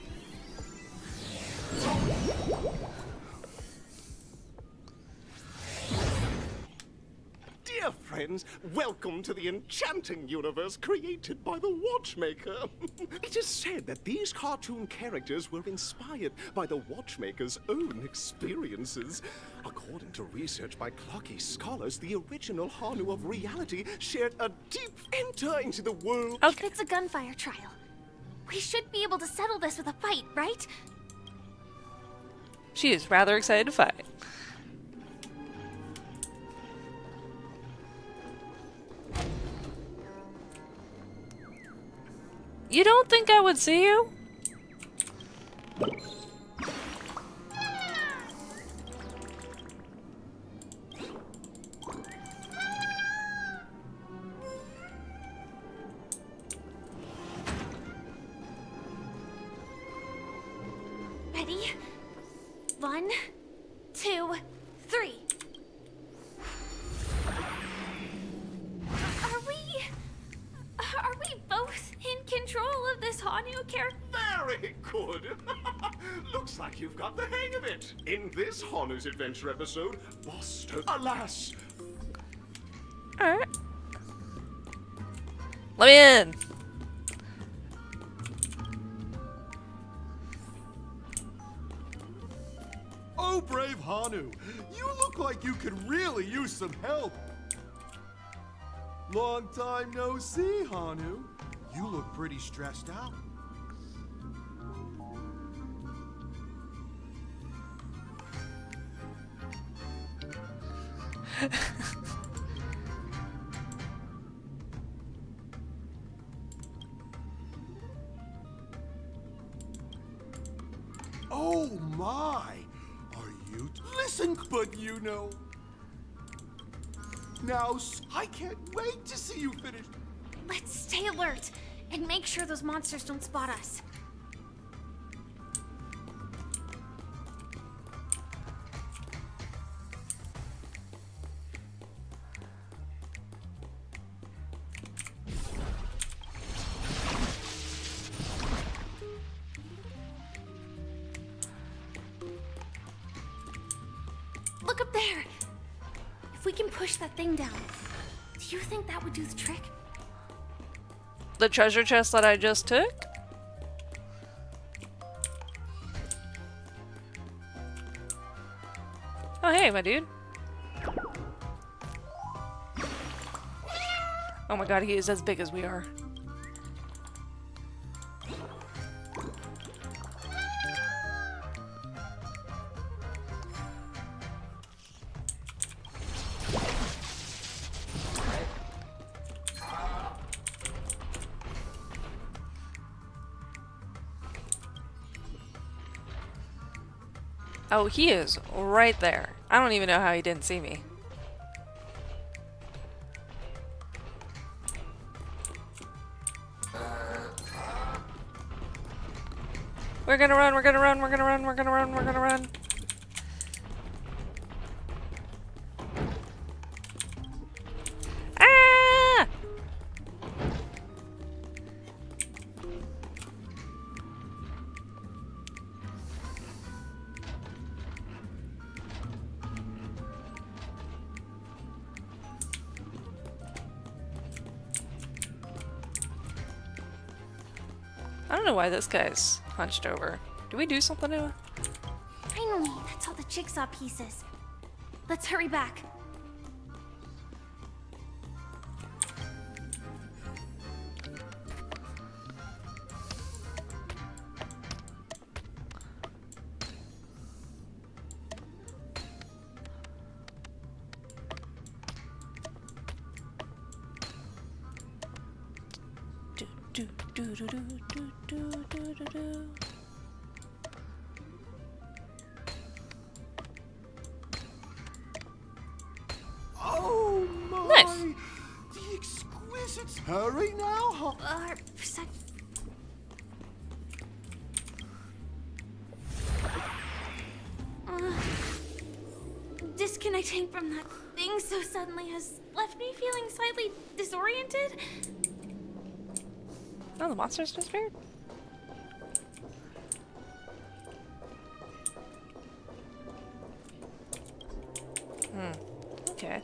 Dear friends, welcome to the enchanting universe created by the Watchmaker. It is said that these cartoon characters were inspired by the Watchmaker's own experiences. According to research by clocky scholars, the original Hanu of reality shared a deep enter into the world. Okay. It's a gunfire trial. We should be able to settle this with a fight, right? She is rather excited to fight. You don't think I would see you? Ready? 1, 2, 3. Are we both in control of this Hanu character? Very good. Looks like you've got the hang of it. In this Hanu's Adventure episode, Buster, alas. Alright. Let me in. Oh, brave Hanu, you look like you could really use some help. Long time no see, Hanu. You look pretty stressed out. Oh my! Are you? Listen, but you know. Now, I can't wait to see you finish. Let's stay alert and make sure those monsters don't spot us. Look up there! If we can push that thing down, do you think that would do the trick? The treasure chest that I just took? Oh, hey, my dude. Oh my god, he is as big as we are. Oh, he is right there. I don't even know how he didn't see me. We're gonna run, we're gonna run, we're gonna run, we're gonna run, we're gonna run. Ah! I don't know why this guy's hunched over. Do we do something to him? Finally, that's all the jigsaw pieces. Let's hurry back. Do do do do do do do do. Oh my! Nice. The exquisite. Hurry now. Disconnecting from that thing so suddenly has left me feeling slightly disoriented. Oh, the monster's disappeared? Okay.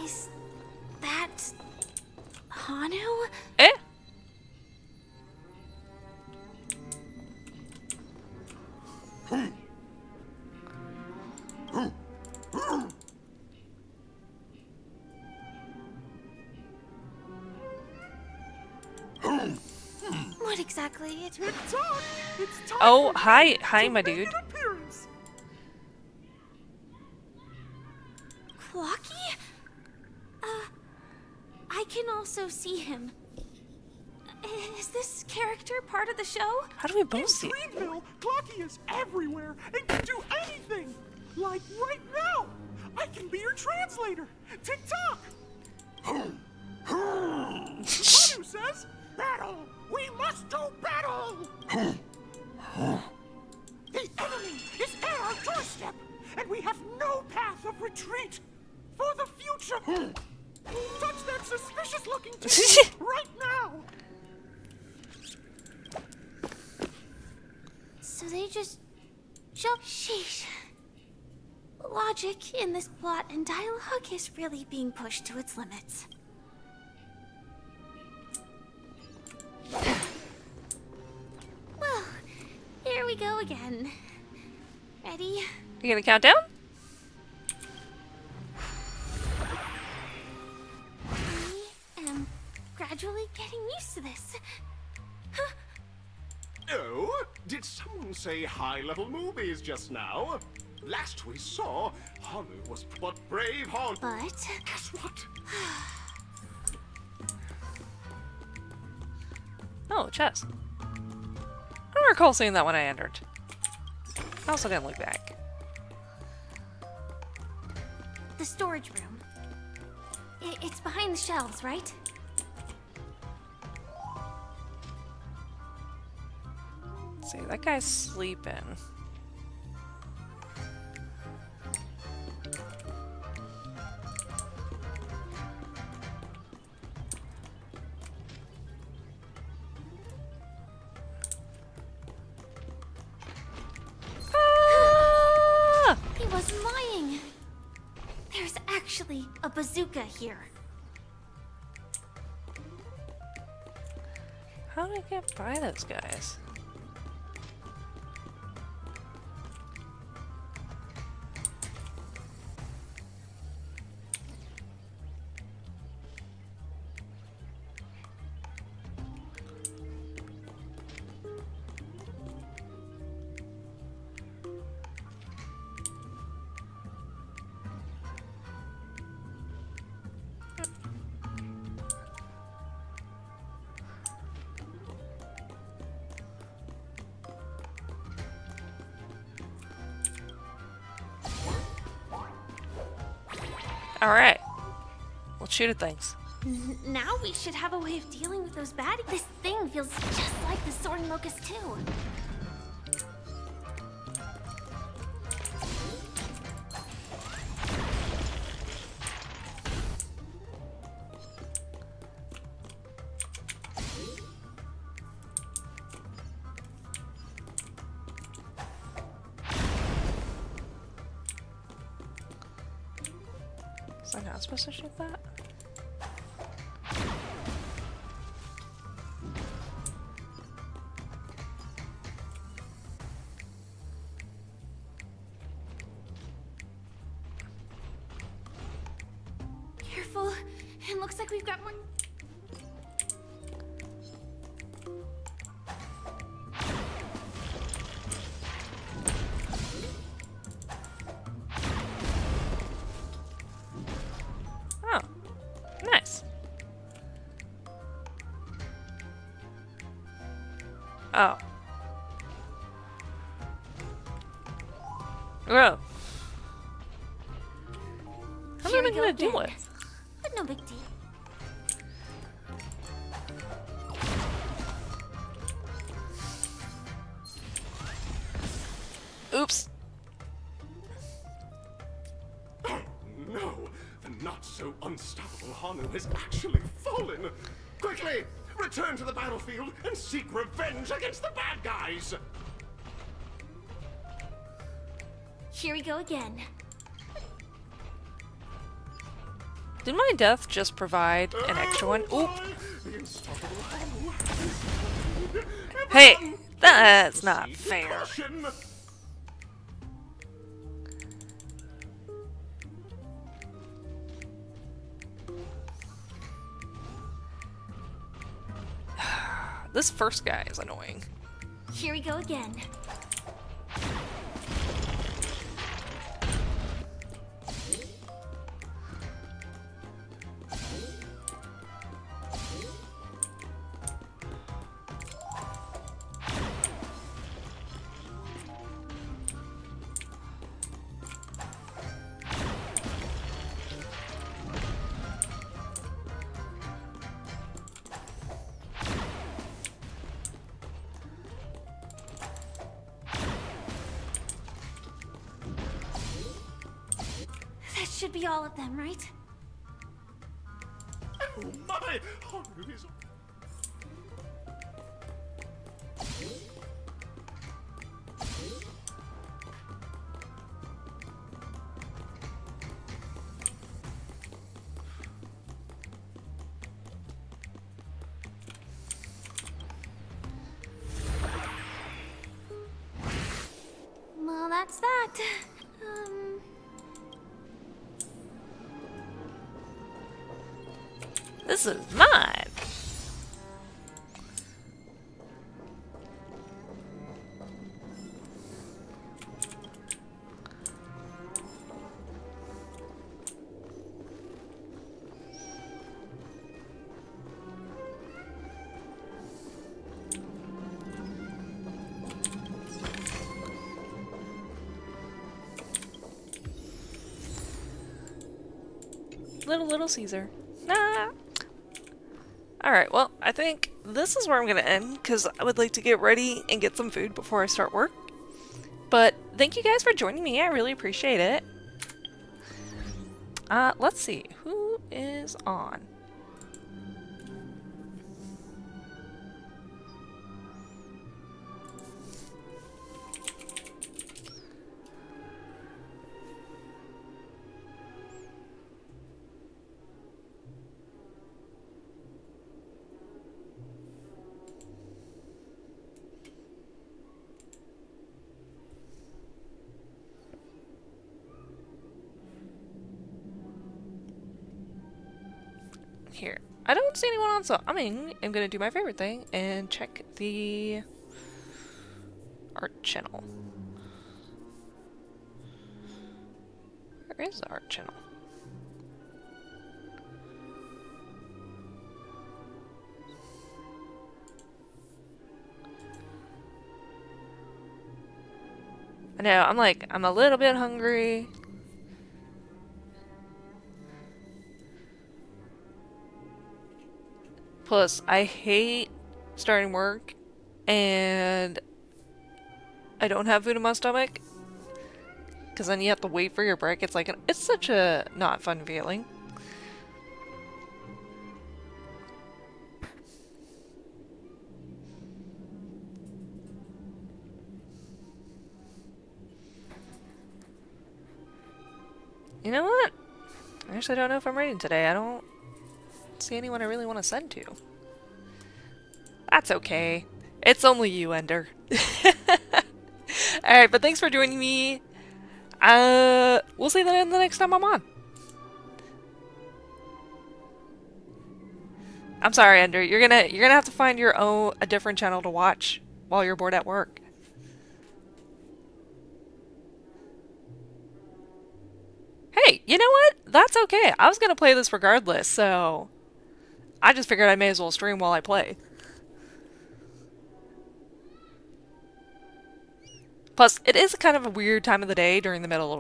Is that Hanu? Eh? What exactly? It's time Oh, for hi, you hi, to my make dude. an appearance. Clocky? I can also see him. Is this character part of the show? How do we both see? In Dreamville, Clocky is everywhere and can do anything. Like right now. I can be your translator. Tick-tock. Hanu says, battle! We must do battle! The enemy is at our doorstep, and we have no path of retreat for the future. Touch that suspicious-looking thing right now. So they just jump. Sheesh. Logic in this plot and dialogue is really being pushed to its limits. Well, here we go again. Ready? You gonna count down? I am gradually getting used to this. Oh, did someone say high-level movies just now? Last we saw, Hanu was but brave Hanu. But guess what? Oh, chest. I don't recall seeing that when I entered. I also didn't look back. the storage room. It's behind the shelves, right? See, that guy's sleeping. He wasn't lying. There's actually a bazooka here. How did I get by those guys? Alright. Let's shoot at things. Now we should have a way of dealing with those baddies. This thing feels just like the Soaring Locust too. Was I not supposed to shoot that? Careful. It looks like we've got more. Oh. Oh. How am I gonna do it? But no big deal. Oops. Oh, no! The not so unstoppable Hanu has actually fallen! Quickly! Return to the battlefield and seek revenge against the bad guys! Here we go again. Did my death just provide an extra one? Oop. Hey, that's not fair. This first guy is annoying. Here we go again. That should be all of them, right? Oh my! Hanu is... Well, that's that. This is mine. Little Caesar. Nah. Alright, well, I think this is where I'm going to end, because I would like to get ready and get some food before I start work. But thank you guys for joining me. I really appreciate it. Let's see. Who is on? Here. I don't see anyone on, so I'm gonna do my favorite thing and check the art channel. Where is the art channel? I know, I'm a little bit hungry. Plus, I hate starting work and I don't have food in my stomach. Because then you have to wait for your break. It's like, it's such a not fun feeling. You know what? I actually don't know if I'm ready today. I don't see anyone I really want to send to. That's okay. It's only you, Ender. Alright, but thanks for joining me. We'll see you the next time I'm on. I'm sorry, Ender. You're gonna have to find a different channel to watch while you're bored at work. Hey, you know what? That's okay. I was gonna play this regardless, so I just figured I may as well stream while I play. Plus, it is kind of a weird time of the day during the middle